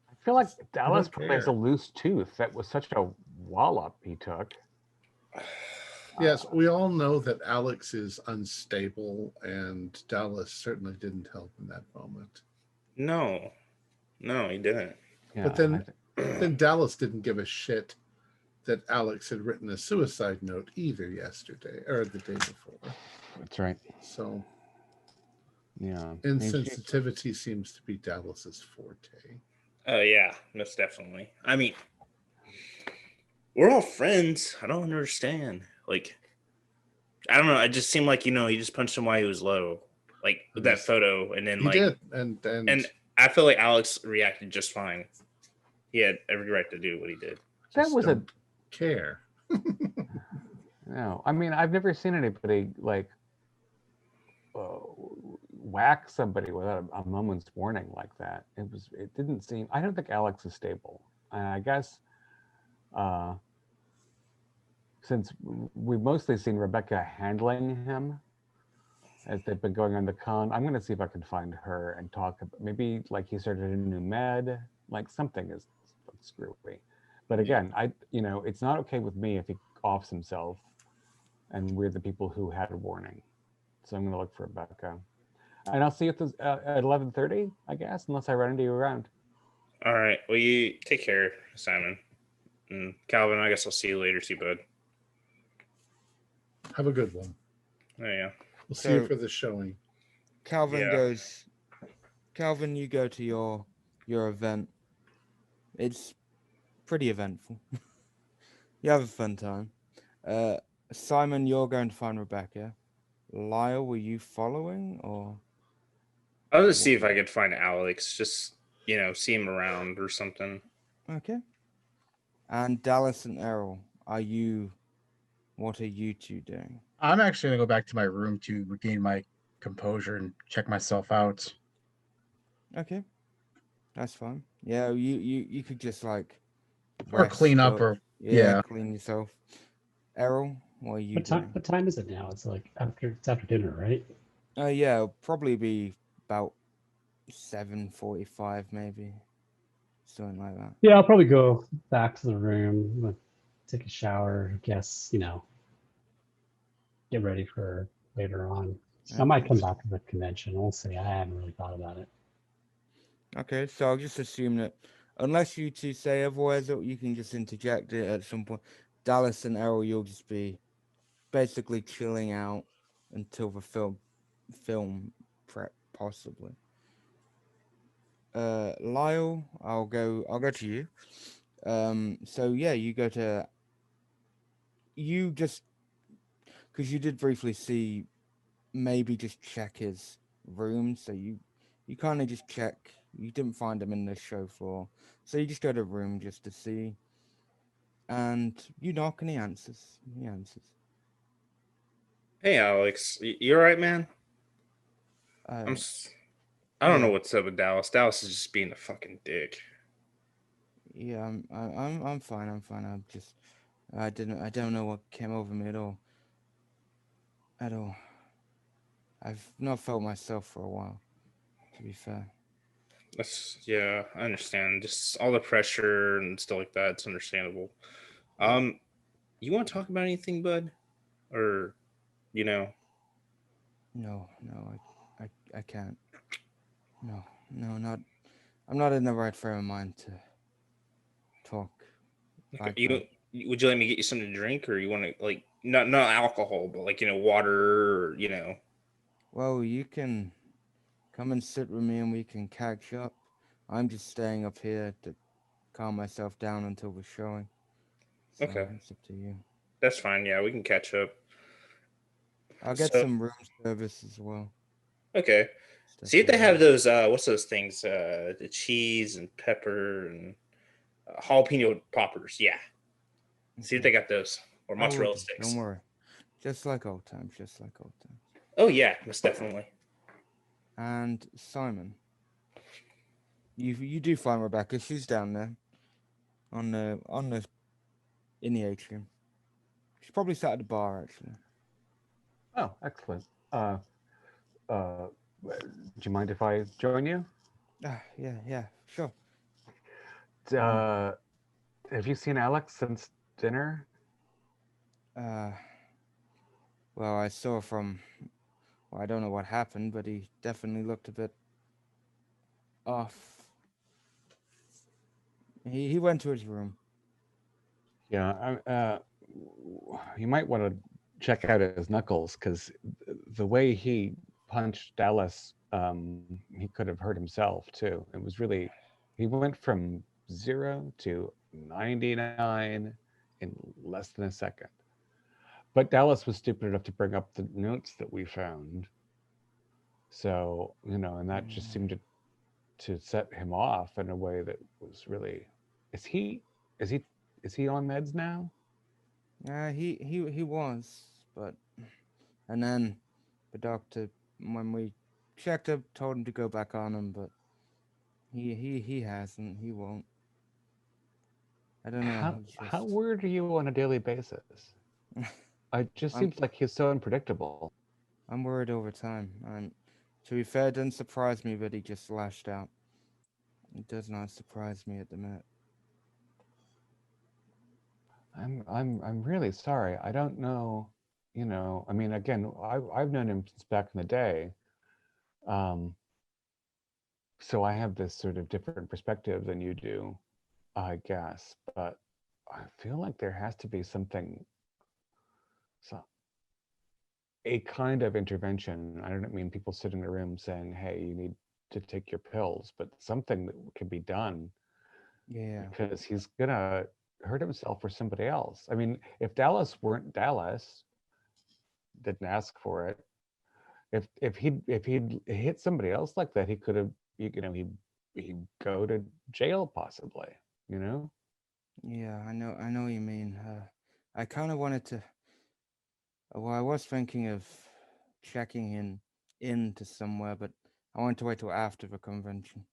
I feel like don't Dallas plays care. a loose tooth. That was such a wallop he took. Yes, we all know that Alex is unstable, and Dallas certainly didn't help in that moment. No, he didn't. Yeah, But then Dallas didn't give a shit that Alex had written a suicide note either yesterday or the day before. that's right. So Yeah. insensitivity seems to be Dallas's forte. Oh yeah, most definitely. I mean, we're all friends. I don't understand. Like, I don't know. It just seemed like he just punched him while he was low, like with that photo, and then He like did, and I feel like Alex reacted just fine. He had every right to do what he did. That was don't care. No, I mean, I've never seen anybody like whack somebody without a moment's warning like that. It didn't seem. I don't think Alex is stable, and I guess since we've mostly seen Rebecca handling him as they've been going on the con, I'm going to see if I can find her and talk. Maybe like he started a new med, like something is screwy. But again, it's not okay with me if he offs himself, and we're the people who had a warning. So I'm going to look for Rebecca. And I'll see you at 11:30, I guess, unless I run into you around. All right. Well, you take care, Simon. And Calvin, I guess I'll see you later. See you, bud. Have a good one. Oh, yeah. We'll see you for the showing. Calvin Yeah. Calvin, you go to your event. It's pretty eventful. You have a fun time. Simon, you're going to find Rebecca. Lyle, were you following or? I'll just see if I could find Alex. Just see him around or something. Okay. And Dallas and Errol, what are you two doing? I'm actually gonna go back to my room to regain my composure and check myself out. Okay. That's fine. Yeah, you could just like Or clean rest up or yeah, clean yourself. Errol, what are you doing? What time is it now? It's after dinner, right? Yeah, it'll probably be about 7:45 maybe. Something like that. Yeah, I'll probably go back to the room, take a shower, I guess, get ready for later on. I might come back to the convention. We'll see. I haven't really thought about it. Okay, so I'll just assume that unless you two say otherwise, you can just interject it at some point. Dallas and Errol, you'll just be basically chilling out until the film prep, possibly. Lyle, I'll go to you. So yeah, you just because you did briefly see, maybe just check his room. So you kind of just check. You didn't find him in the show floor, so you just go to the room just to see. And you knock and he answers. Hey, Alex, you all right, man? I don't know what's up with Dallas. Dallas is just being a fucking dick. Yeah, I'm fine. I don't know what came over me at all. I've not felt myself for a while, to be fair. I understand. Just all the pressure and stuff like that. It's understandable. You want to talk about anything, bud? Or, No, I can't. No, not. I'm not in the right frame of mind to talk. Okay. Would you let me get you something to drink, or you want to like not alcohol, but like water, or Well, you can come and sit with me and we can catch up. I'm just staying up here to calm myself down until we're showing. So Okay, it's up to you. that's fine. Yeah, we can catch up. I'll get some room service as well. Okay. See if they have those. What's those things? The cheese and pepper and jalapeno poppers. Yeah. See if they got those or mozzarella sticks. Don't worry. Just like old times. Oh yeah, most definitely. And Simon, you do find Rebecca. She's down there on the in the atrium. She's probably sat at the bar actually. Oh, excellent. Do you mind if I join you? Yeah, sure. Have you seen Alex since dinner? Well, I saw from. Well, I don't know what happened, but he definitely looked a bit off. He went to his room. Yeah, you might want to check out his knuckles because the way he punched Dallas, he could have hurt himself too. It was really, he went from 0 to 99 in less than a second. But Dallas was stupid enough to bring up the notes that we found. So, and that just seemed to set him off in a way that was really, is he, is he, is he on meds now? He was, but and then the doctor, when we checked up, told him to go back on him, but he hasn't. He won't. I don't know. How weird are you on a daily basis? It just I'm seems like he's so unpredictable. I'm worried over time. To be fair, it doesn't surprise me that he just lashed out. It does not surprise me at the minute. I'm really sorry. I don't know, I mean, again, I've known him since back in the day. Um, so I have this sort of different perspective than you do, I guess. But I feel like there has to be something, so a kind of intervention. I don't mean people sitting in a room saying, "Hey, you need to take your pills," but something that can be done Yeah. because he's gonna hurt himself or somebody else. I mean, if Dallas weren't Dallas, didn't ask for it. If he'd hit somebody else like that, he could have, he'd go to jail possibly. You know. Yeah, I know what you mean. I kind of wanted to. Well, I was thinking of checking into somewhere, but I wanted to wait till after the convention.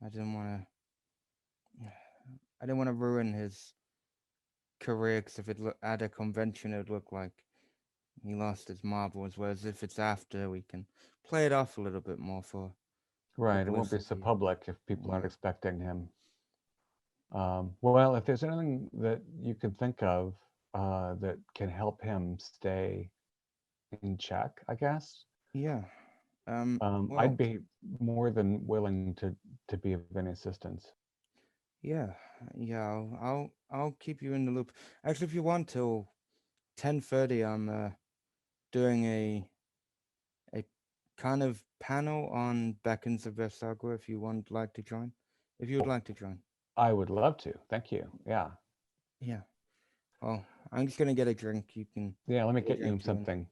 I didn't want to. I didn't want to ruin his career because if at a convention, it would look like he lost his marbles. Whereas if it's after, we can play it off a little bit more for Right. It won't be so publicity. public if people aren't Yeah. expecting him. Well, if there's anything that you can think of that can help him stay in check, I guess. Yeah. I'd Well. be more than willing to be of any assistance. Yeah. Yeah. I'll keep you in the loop. Actually, if you want till 10:30, I'm doing a kind of panel on Beckons of Vesago. If you would like to join, if you would like to join. I would love to. Thank you. Yeah. Yeah. Well, I'm just gonna get a drink. You can. Yeah. Let me Get a get you drink you want. something.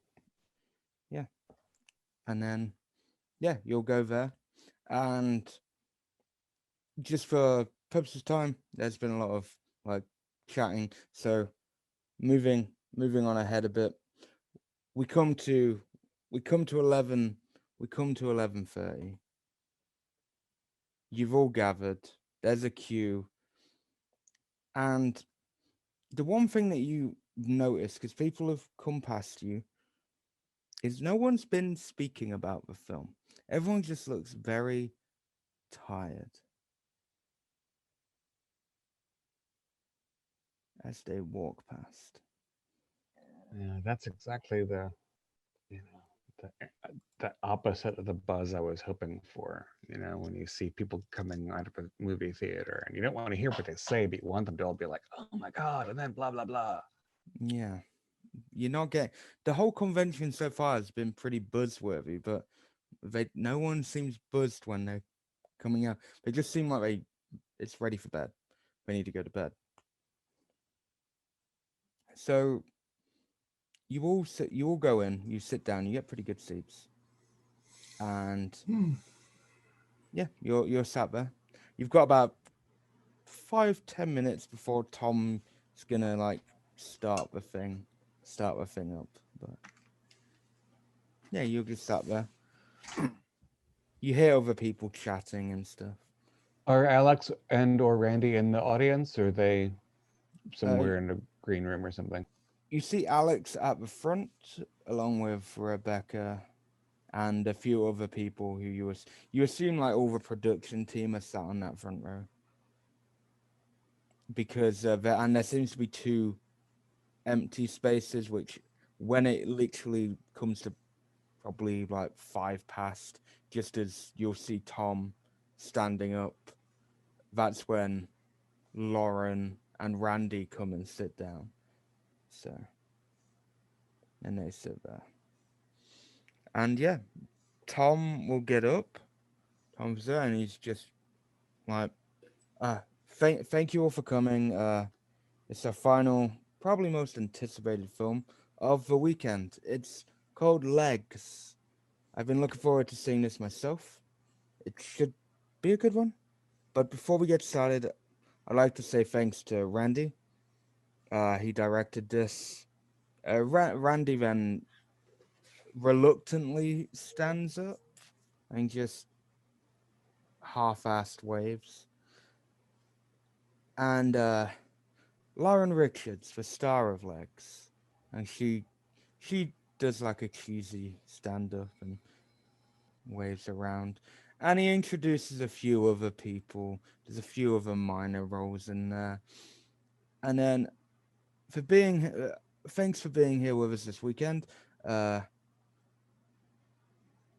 Yeah. And then, yeah, you'll go there. And just for purposes of time, there's been a lot of like chatting. So moving on ahead a bit. We come to 11. We come to 11:30. You've all gathered. There's a queue. And the one thing that you notice, because people have come past you, is no one's been speaking about the film. Everyone just looks very tired as they walk past. Yeah, that's exactly you know, the opposite of the buzz I was hoping for. When you see people coming out of a movie theater and you don't want to hear what they say, but you want them to all be like, "Oh my god," and then blah blah blah. Yeah. You're not getting the whole convention so far has been pretty buzzworthy, but no one seems buzzed when they're coming out. They just seem like it's ready for bed. They need to go to bed. So you all go in, you sit down, you get pretty good seats. And yeah, you're sat there. You've got about 5-10 minutes before Tom's gonna like start the thing up. But yeah, you're just sat there. You hear other people chatting and stuff. Are Alex and or Randy in the audience, or are they Uh, somewhere in a green room or something? you see Alex at the front, along with Rebecca and a few other people who you assume like all the production team are sat on that front row. because there seems to be 2 empty spaces, which when it literally comes to probably like 5 past, just as you'll see Tom standing up, that's when Lauren and Randy come and sit down. So, and they sit there. And yeah, Tom will get up. Tom's there and he's just like, thank you all for coming. It's our final, probably most anticipated film of the weekend. It's called Legs. I've been looking forward to seeing this myself. It should be a good one. But before we get started, I'd like to say thanks to Randy. He directed this. Randy then reluctantly stands up and just half-assed waves. And Lauren Richards, the star of Legs, and she does like a cheesy stand-up and waves around. And he introduces a few other people. There's a few other minor roles in there. And then for being thanks for being here with us this weekend.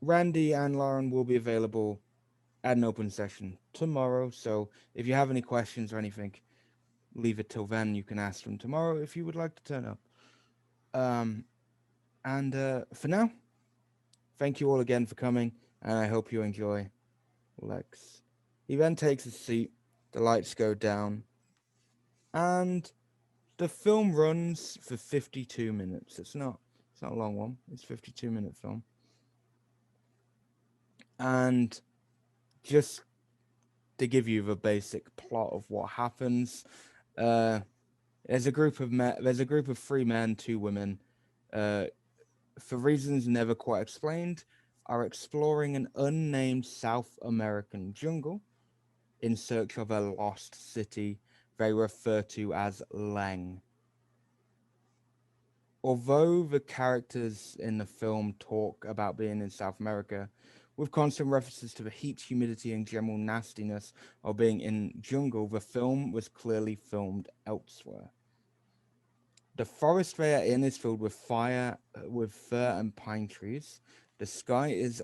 Randy and Lauren will be available at an open session tomorrow. So if you have any questions or anything, leave it till then. You can ask them tomorrow if you would like to turn up. And for now, thank you all again for coming, and I hope you enjoy Lex. He then takes a seat, the lights go down, and the film runs for 52 minutes. It's not a long one. It's a 52-minute film. And just to give you the basic plot of what happens, there's a group of 3 men, 2 women, for reasons never quite explained, are exploring an unnamed South American jungle in search of a lost city they refer to as Leng. Although the characters in the film talk about being in South America, with constant references to the heat, humidity, and general nastiness of being in jungle, the film was clearly filmed elsewhere. The forest they are in is filled with fire, with fir and pine trees. The sky is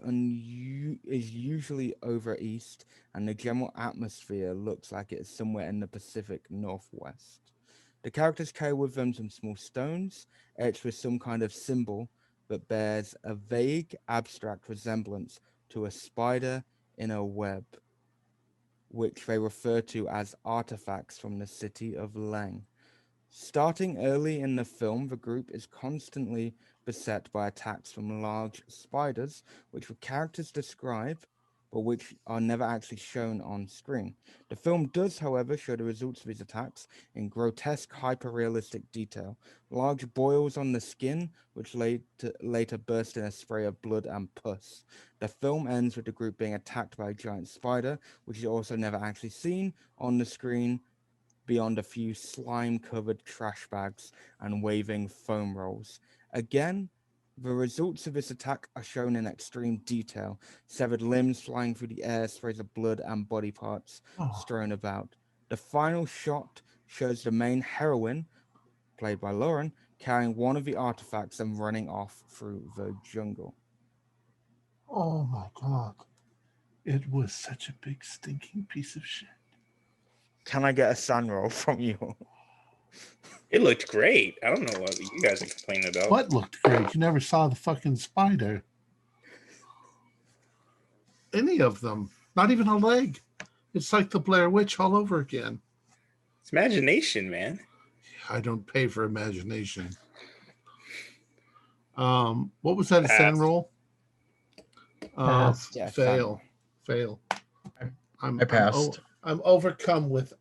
usually over east, and the general atmosphere looks like it is somewhere in the Pacific Northwest. The characters carry with them some small stones, etched with some kind of symbol that bears a vague, abstract resemblance to a spider in a web, which they refer to as artifacts from the city of Leng. Starting early in the film, the group is constantly beset by attacks from large spiders, which the characters describe, but which are never actually shown on screen. The film does, however, show the results of these attacks in grotesque, hyper-realistic detail. Large boils on the skin, which later burst in a spray of blood and pus. The film ends with the group being attacked by a giant spider, which is also never actually seen on the screen, beyond a few slime-covered trash bags and waving foam rolls. Again, the results of this attack are shown in extreme detail. Severed limbs flying through the air, sprays of blood and body parts strewn about. The final shot shows the main heroine, played by Lauren, carrying one of the artifacts and running off through the jungle. Oh my God. It was such a big stinking piece of shit. Can I get a sun roll from you? It looked great. I don't know what you guys are complaining about. What looked great? You never saw the fucking spider. Any of them. Not even a leg. It's like the Blair Witch all over again. It's imagination, man. I don't pay for imagination. What was that? A Pass. sand roll? Pass. Yeah, Fail. I passed. I'm overcome with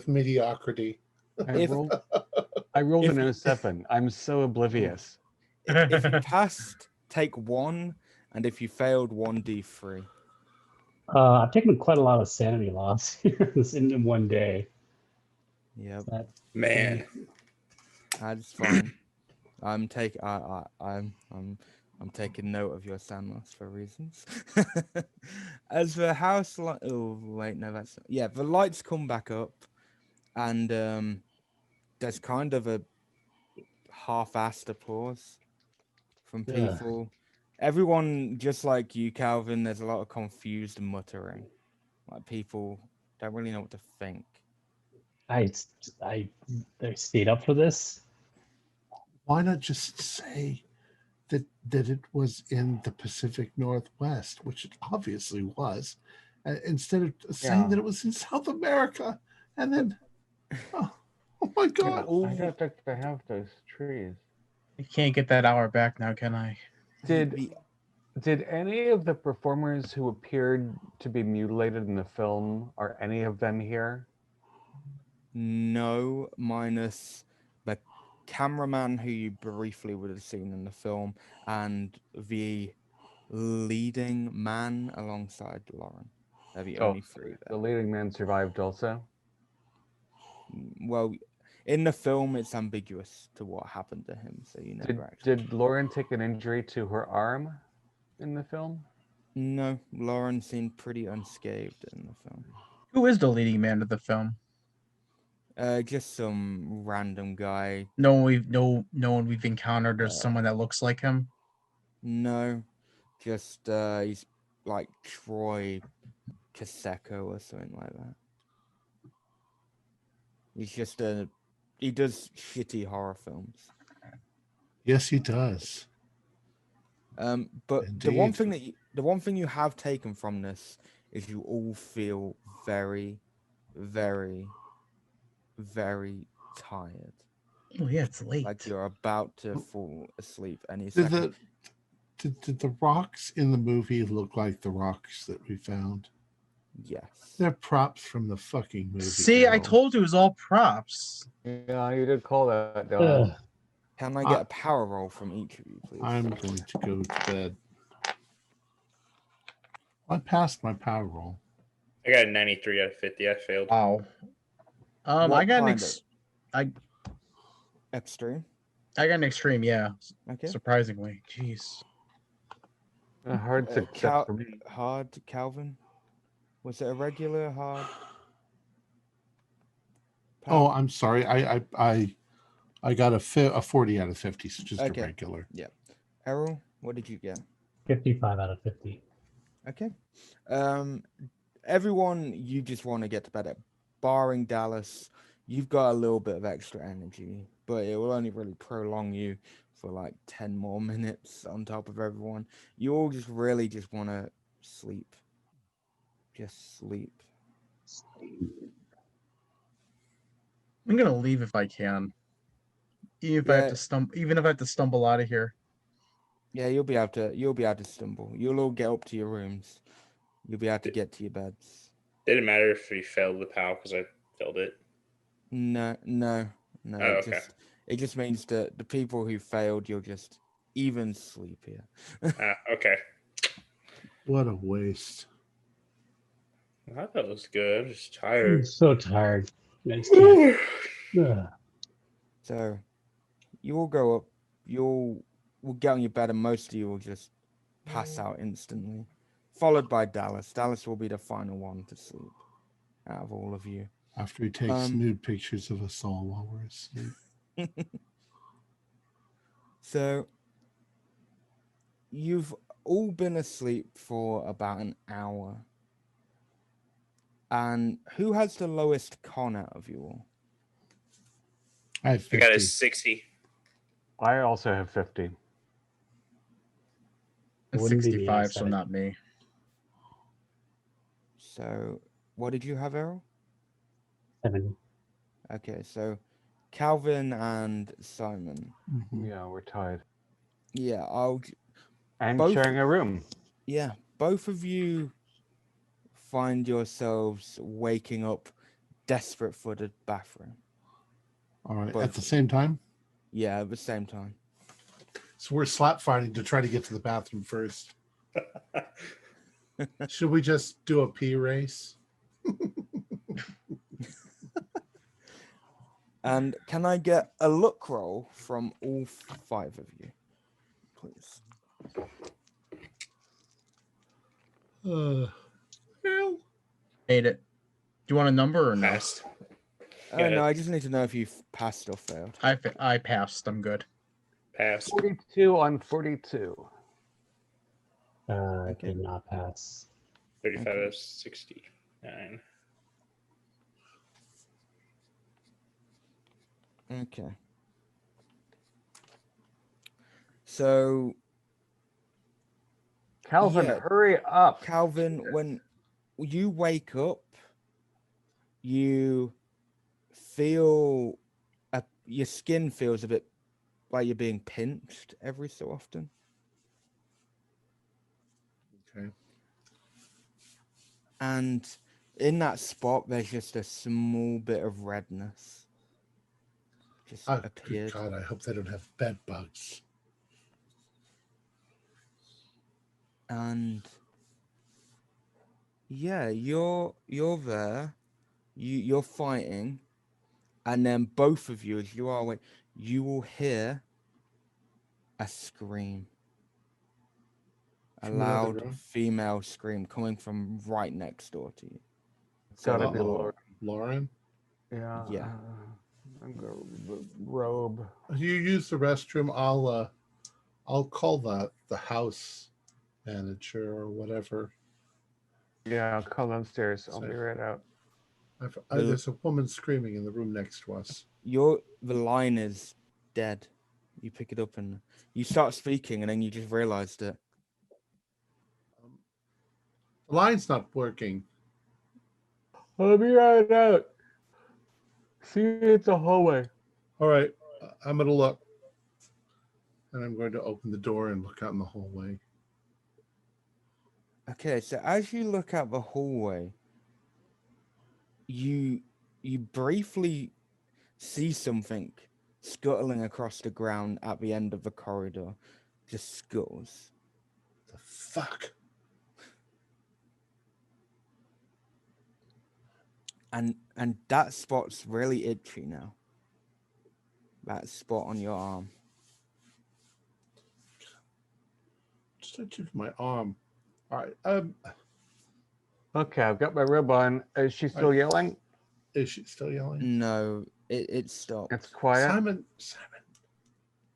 mediocrity. I rolled an 07. I'm so oblivious. If you passed, take 1, and if you failed, 1d3. I've taken quite a lot of sanity loss here in one day. Yep, Man. that's fine. I'm taking note of your sand loss for reasons. As the house the lights come back up, and there's kind of a half-assed applause from Ugh. people. Everyone, just like you, Calvin, there's a lot of confused muttering. Like people don't really know what to think. I stayed up for this. Why not just say that it was in the Pacific Northwest, which it obviously was, instead of saying that it was in South America? And then, oh my God! I don't think they have those trees. I can't get that hour back now, can I? Did any of the performers who appeared to be mutilated in the film, are any of them here? No, minus the cameraman who you briefly would have seen in the film and the leading man alongside Lauren. They're the only three The there. leading man survived also? Well, in the film, it's ambiguous to what happened to him, so you never actually. Did Lauren take an injury to her arm in the film? No, Lauren seemed pretty unscathed in the film. Who is the leading man of the film? Just some random guy. No one we've encountered or someone that looks like him. No, just he's like Troy Kaseko or something like that. He's just he does shitty horror films. Yes, he does. But Indeed. the one thing you have taken from this is you all feel very, very, very tired. Oh yeah, it's late. Like you're about to fall asleep any Did second. did the rocks in the movie look like the rocks that we found? Yes. They're props from the fucking movie. See, I Errol. told you it was all props. Yeah, you did call that, Dylan. Ugh. Can I get a power roll from each of you, please? I'm going to go to bed. I passed my power roll. I got a 93 out of 50. I failed. Wow. What I got an kind Extreme. I got an extreme, yeah. Okay. Surprisingly. Jeez. Hard success Cal- for me. hard, Calvin. Was it a regular hard? Oh, I'm sorry. I got a 40 out of 50, so just Okay. a regular. Errol, what did you get? 55 out of 50. Okay. Everyone, you just want to get to bed. Barring Dallas, you've got a little bit of extra energy, but it will only really prolong you for like 10 more minutes on top of everyone. You all just really just want to sleep. Just sleep. I'm gonna leave if I can. Even if I have to stumble out of here. Yeah, you'll be able to stumble. You'll all get up to your rooms. You'll be able to get to your beds. Didn't matter if we failed the POW because I failed it. No. Oh, okay. It just means that the people who failed, you'll just even sleep here. Okay. What a waste. I thought it was good. I'm just I'm tired. so tired. I just can't. Ugh. So you all go up, will get on your bed, and most of you will just pass out instantly. Followed by Dallas. Dallas will be the final one to sleep out of all of you. After he takes nude pictures of us all while we're asleep. So you've all been asleep for about an hour. And who has the lowest con out of you all? I have 50. I got a 60. I also have 50. It wouldn't be me, 65, so 70. not me. So what did you have, Errol? 70. Okay, so Calvin and Simon. Mhm. Yeah, we're tied. Yeah, And Both- sharing a room. yeah, both of you find yourselves waking up desperate for the bathroom. All right. Both. At the same time? Yeah, at the same time. So we're slap fighting to try to get to the bathroom first. Should we just do a pee race? And can I get a look roll from all 5 of you, please? Well, Made it. Do you want a number or no? Passed. Oh no, I just need to know if you've passed or failed. I passed. I'm good. Pass. 42 on 42. I Okay. did not pass. 35 Okay. out of 69. Okay. So, Calvin, Yeah. hurry up. Calvin, when you wake up, you feel your skin feels a bit like you're being pinched every so often. Okay. And in that spot, there's just a small bit of redness. Just Oh, good appeared. God, I hope they don't have bed bugs. And yeah, you're there. You're fighting, and then both of you, as you are awake, you will hear a scream. A From another loud room? female scream coming from right next door to you. It's gotta So be Uh-oh. Lauren. Lauren? Yeah. Yeah. I'm gonna robe. You use the restroom. I'll call the house manager or whatever. Yeah, I'll come downstairs. I'll So- be right out. There's a woman screaming in the room next to us. the line is dead. You pick it up and you start speaking, and then you just realized it. The line's not working. I'll be right out. See you at the hallway. All right, I'm going to look. And I'm going to open the door and look out in the hallway. Okay, so as you look out the hallway, you briefly see something scuttling across the ground at the end of the corridor. Just scuttles. The fuck? And that spot's really itchy now. That spot on your arm. Just touching my arm. All right. Okay, I've got my rib on. Is she still yelling? Is she still yelling? No, it stopped. It's quiet. Simon,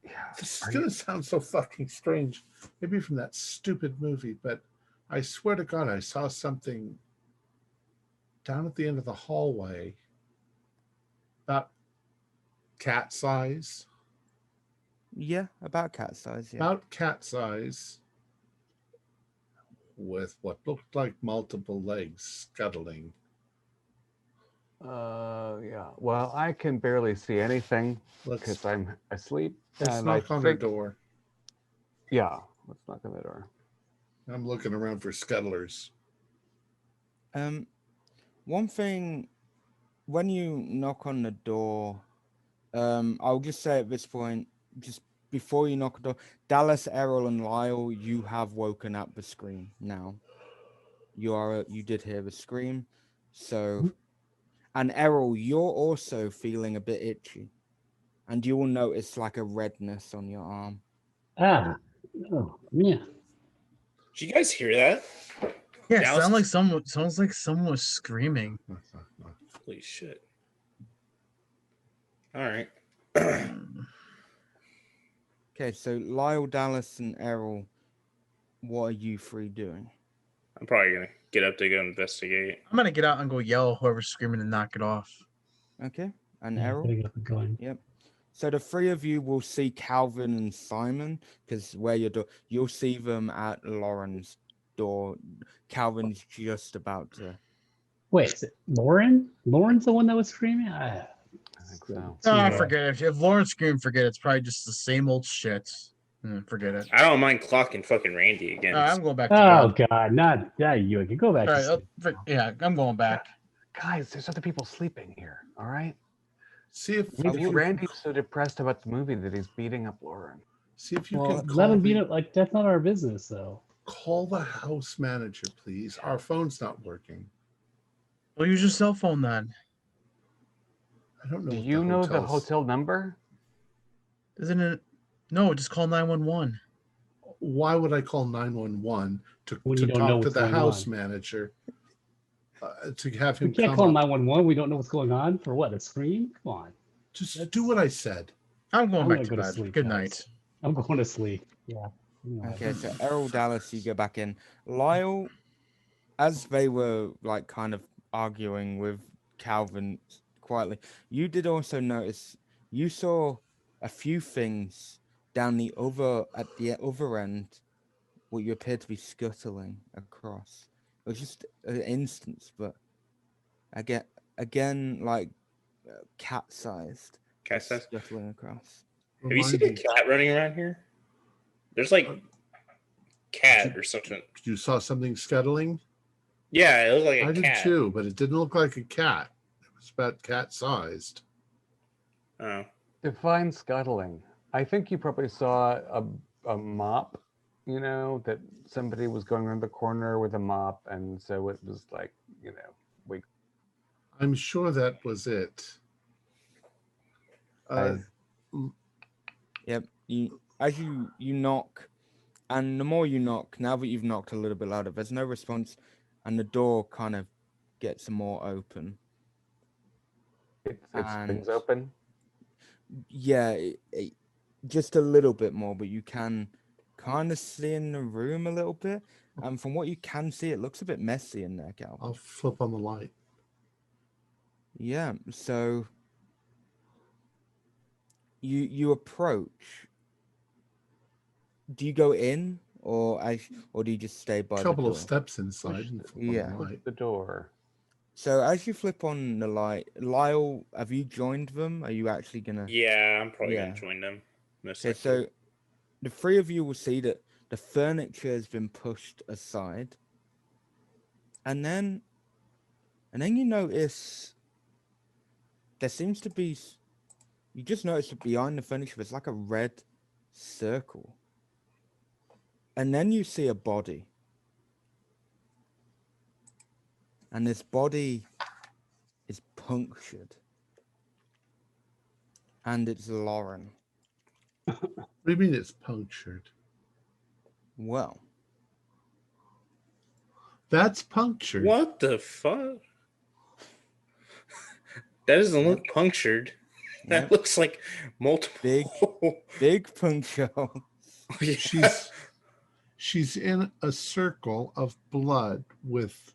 Yeah. this is Are going you- to sound so fucking strange. Maybe from that stupid movie, but I swear to God, I saw something down at the end of the hallway about cat size. Yeah, about cat size, yeah. About cat size with what looked like multiple legs scuttling. Yeah. Well, I can barely see anything Let's because I'm asleep. let's and I knock on her think- door. Yeah, let's knock on the door. I'm looking around for scuttlers. One thing, when you knock on the door, I'll just say at this point, just before you knock the door, Dallas, Errol, and Lyle, you have woken up the scream now. You did hear the scream, so, and Errol, you're also feeling a bit itchy, and you will notice like a redness on your arm. Oh, yeah. Did you guys hear that? Yeah, Now it it's- sounds like someone was screaming. Holy shit. All right. Okay, so Lyle, Dallas, and Errol, what are you three doing? I'm probably going to get up to go investigate. I'm gonna get out and go yell whoever's screaming and knock it off. Okay, and Yeah, Errol? gotta get them going. Yep. So the three of you will see Calvin and Simon, because where you'll see them at Lauren's door. Calvin's just about to. Wait, is it Lauren? Lauren's the one that was screaming? I think so. Ah, Yeah. forget it. If Lauren screamed, forget it. It's probably just the same old shit. Forget it. I don't mind clocking fucking Randy again. I'm going back to Oh bed. God, not you. I can go back. All to right, sleep. yeah, I'm going back. Guys, there's other people sleeping here. All right. See if Maybe you Randy's so depressed about the movie that he's beating up Lauren. see if you Well, can let call him beat the, it. Like that's not our business, though. call the house manager, please. Our phone's not working. Well, use your cell phone then. I don't know. Do what you know the hotel's- hotel number? Isn't it? No, just call 911. Why would I call 911 to When you don't know talk to what's the going house on. manager? to have We him can't come call up. 911. We don't know what's going on. For what? A scream? Come on. Just do what I said. I'm going I'm back gonna to go to bed. sleep, Good guys. night. I'm going to sleep. Yeah. Okay, so Errol, Dallas, you go back in. Lyle, as they were like kind of arguing with Calvin quietly, you did also notice you saw a few things down the other end, what you appeared to be scuttling across. It was just an instance, but again, like cat-sized, Cat size. scuttling across. Have you seen a cat running around here? There's like cat or something. You saw something scuttling? Yeah, it looked like a I did cat. too, but it didn't look like a cat. It was about cat-sized. Oh. Define scuttling. I think you probably saw a mop, you know, that somebody was going around the corner with a mop, and so it was like, you know, we. I'm sure that was it. Yep. You knock, and the more you knock, now that you've knocked a little bit louder, there's no response, and the door kind of gets more open. It springs open. Yeah, just a little bit more, but you can kind of see in the room a little bit. And from what you can see, it looks a bit messy in there, Cal. I'll flip on the light. Yeah, so you approach. Do you go in, or do you just stay by A the couple door? of steps inside and flip on the light. The door. So as you flip on the light, Lyle, have you joined them? Are you actually gonna? Yeah, I'm probably gonna join them. Okay, so the three of you will see that the furniture has been pushed aside, and then you notice there seems to be. You just notice that behind the furniture there's like a red circle, and then you see a body, and this body is punctured, and it's Lauren. What do you mean it's punctured? Well, that's punctured. What the fuck? That doesn't look punctured. That looks like multiple big puncture. She's in a circle of blood with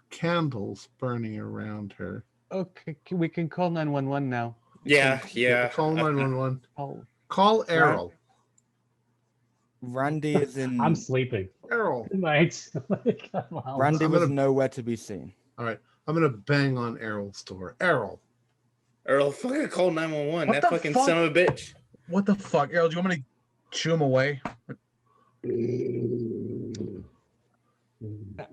candles burning around her. Okay, we can call 911 now. Yeah. Call 911. Call Errol. Randy is in. I'm sleeping. Errol. Good night. Randy was nowhere to be seen. All right. I'm going to bang on Errol's door. Errol, fucking call 911. What That the fucking fuck? son of a bitch. What the fuck, Errol? Do you want me to shoo him away?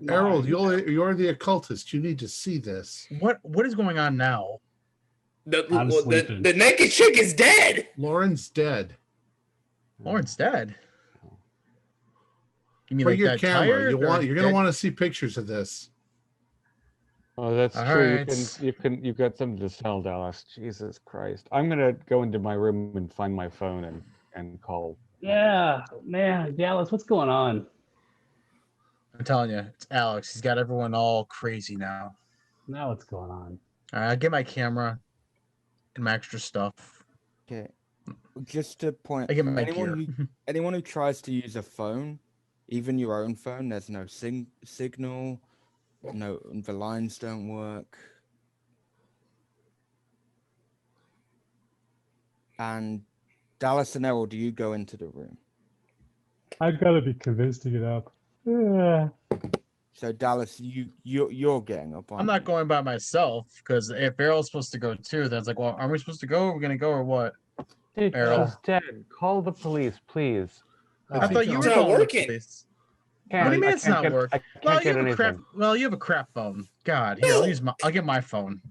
Errol, you're the occultist. You need to see this. What is going on now? The naked chick is dead. Lauren's dead. Lauren's dead. You mean Bring like your that camera. tired, You're going to want to see pictures of this. Oh, that's All true. right. You've got something to tell, Dallas. Jesus Christ. I'm gonna go into my room and find my phone and call. Yeah, man, Dallas, what's going on? I'm telling you, it's Alex. He's got everyone all crazy now. Now what's going on? All right, I'll get my camera and my extra stuff. Okay. Just to point I get my anyone who tries to use a phone, even your own phone, there's no signal. No, the lines don't work. And Dallas and Errol, do you go into the room? I've got to be convinced to get up. Yeah. So Dallas, you're getting up. I'm not going by myself because if Errol's supposed to go too, then it's like, well, are we supposed to go? Are we gonna go or what? Dude, Errol. she's dead. Call the police, please. I thought you were not calling working. the police. What do you mean it's not working? Well, you have a crap phone. God, here, I'll get my phone.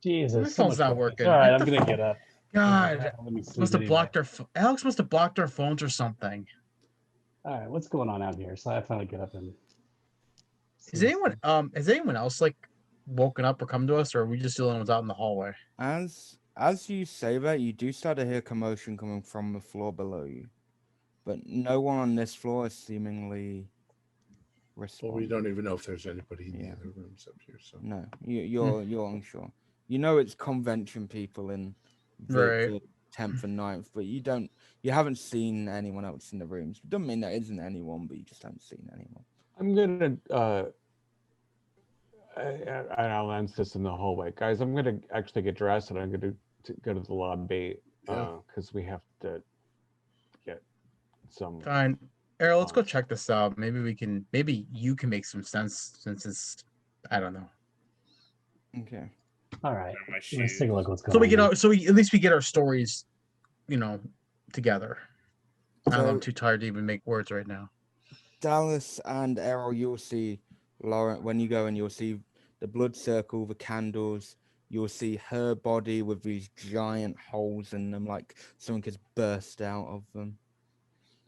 Jesus, my phone's not working. All right, I'm gonna get up. God, must have blocked our. Alex must have blocked our phones or something. All right, what's going on out here? So I finally get up and. Has anyone else like woken up or come to us, or are we just the only ones out in the hallway? As you say that, you do start to hear commotion coming from the floor below you, but no one on this floor is seemingly respond. Well, we don't even know if there's anybody in the Yeah. other rooms up here. So No, you're unsure. You know it's convention people in Right. the 10th and 9th, but you haven't seen anyone else in the rooms. It doesn't mean there isn't anyone, but you just haven't seen anyone. I'm gonna I'll answer this in the hallway, guys. I'm gonna actually get dressed and I'm gonna go to the lobby Yeah. because we have to get some. Fine. Errol, let's go response. check this out. Maybe you can make some sense since it's, I don't know. Okay. All right. My Let's shoes. take a look what's going So we on. at least we get our stories, together. I don't know, I'm So- too tired to even make words right now. Dallas and Errol, you'll see Lauren when you go and you'll see the blood circle, the candles. You'll see her body with these giant holes in them, like something has burst out of them.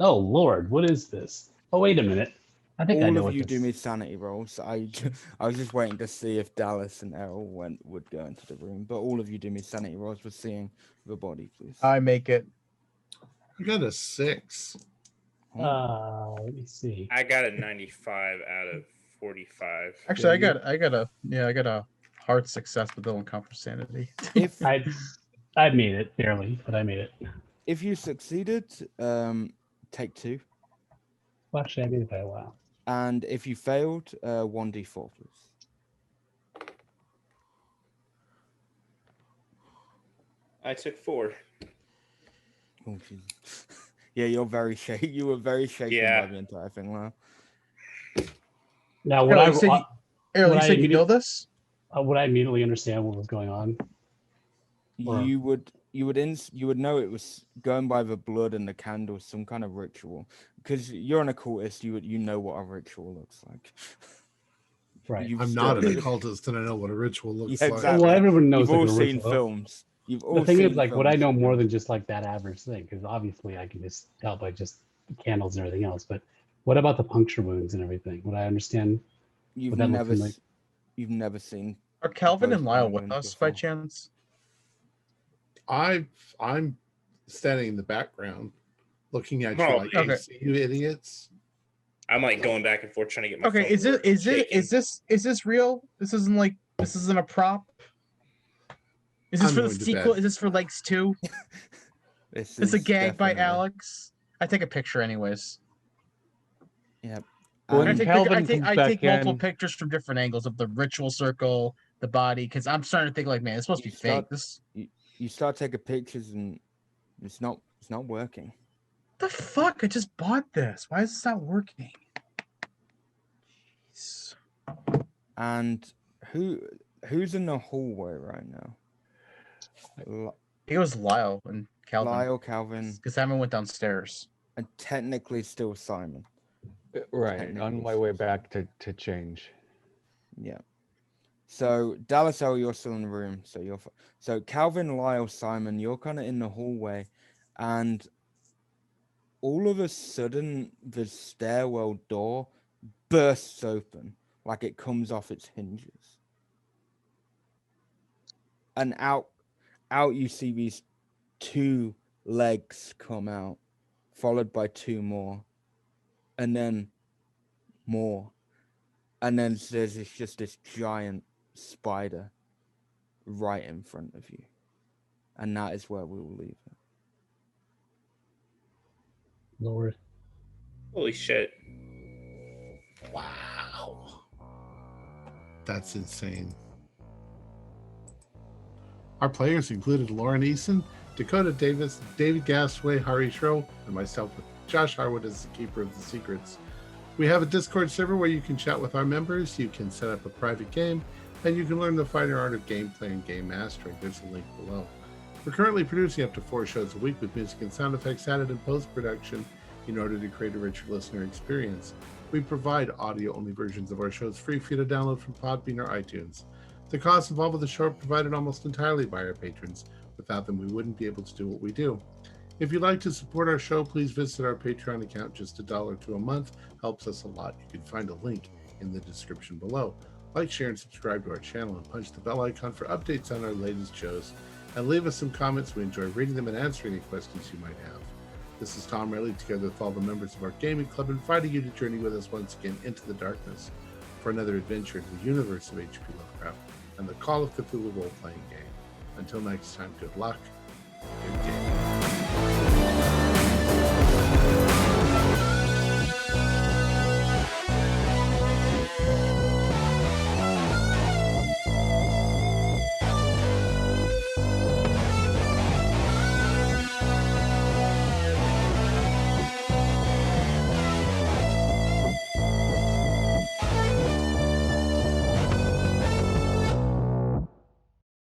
Oh Lord, what is this? Oh wait a minute. I think I All know of what you this do me sanity rolls. I was just waiting to see if Dallas and Errol would go into the room, but all of you do me sanity rolls for seeing the body, please. I make it. I got a 6. Let me see. I got a 95 out of 45. Actually, Yeah, I got a hard success, but they'll count for sanity. If I made it barely, but I made it. if you succeeded, take 2, Well, actually, I made it by a while. and if you failed, 1d4, please. I took 4. Oh, Jesus. Yeah, you're very shaky. You were very shaken Yeah. by the entire thing, wow. Now, would Errol, I, you said, Errol, would you I said you know immediately- this? would I immediately understand what was going on? Or- You would know it was going by the blood and the candles, some kind of ritual. Because you're an occultist, you know what a ritual looks like. Right. You've I'm not an studied- occultist and I know what a ritual looks Yeah, like. exactly. Well, everyone knows You've like all a seen ritual. films. You've all The thing seen is, like, would I films know with more them. than just like that average thing? Because obviously, I can just tell by just the candles and everything else. But what about the puncture wounds and everything? Would I understand? You've would that look never familiar? you've never seen Are Calvin Both and Lyle kind of with wounds us by before. chance? I'm standing in the background looking at you Oh, like, okay. "Hey, see you idiots." I'm like going back and forth trying to get my Okay, phone is to work. this real? This isn't a prop? Is this I'm for the going to sequel? bed. Is this for Legs 2? this. Is a is gag by definitely- Alex? I take a picture anyways. Yep. When I And take Calvin comes I back take multiple in- pictures from different angles of the ritual circle, the body, because I'm starting to think like, man, it's supposed to You be fake. start- This you start taking pictures and it's not working. the fuck? I just bought this. Why is this not working? Jeez. And who's in the hallway right now? It was Lyle and Calvin. Lyle, Calvin, Because Simon went downstairs. and technically still Simon. Right, on Technically my way back to change. Yeah. So Dallas, you're still in the room. So Calvin, Lyle, Simon, you're kind of in the hallway, and all of a sudden the stairwell door bursts open, like it comes off its hinges, and out you see these 2 legs come out, followed by 2 more, and then more. And then there's just this giant spider right in front of you. And that is where we will leave it. Lord. Holy shit. Wow. That's insane. Our players included Lauren Eason, Dakota Davis, David Gasway, Hari Shro, and myself with Josh Harwood as the Keeper of the Secrets. We have a Discord server where you can chat with our members, you can set up a private game, and you can learn the finer art of gameplay and game mastering. There's a link below. We're currently producing up to 4 shows a week with music and sound effects added in post-production in order to create a richer listener experience. We provide audio-only versions of our shows free for you to download from Podbean or iTunes. The costs involved with the show are provided almost entirely by our patrons. Without them, we wouldn't be able to do what we do. If you'd like to support our show, please visit our Patreon account. Just $1 to a month helps us a lot. You can find a link in the description below. Like, share, and subscribe to our channel, and punch the bell icon for updates on our latest shows. And leave us some comments. We enjoy reading them and answering any questions you might have. This is Tom Rayleigh, together with all the members of our gaming club, inviting you to journey with us once again into the darkness for another adventure in the universe of H.P. Lovecraft and the Call of Cthulhu role-playing game. Until next time, good luck, good game.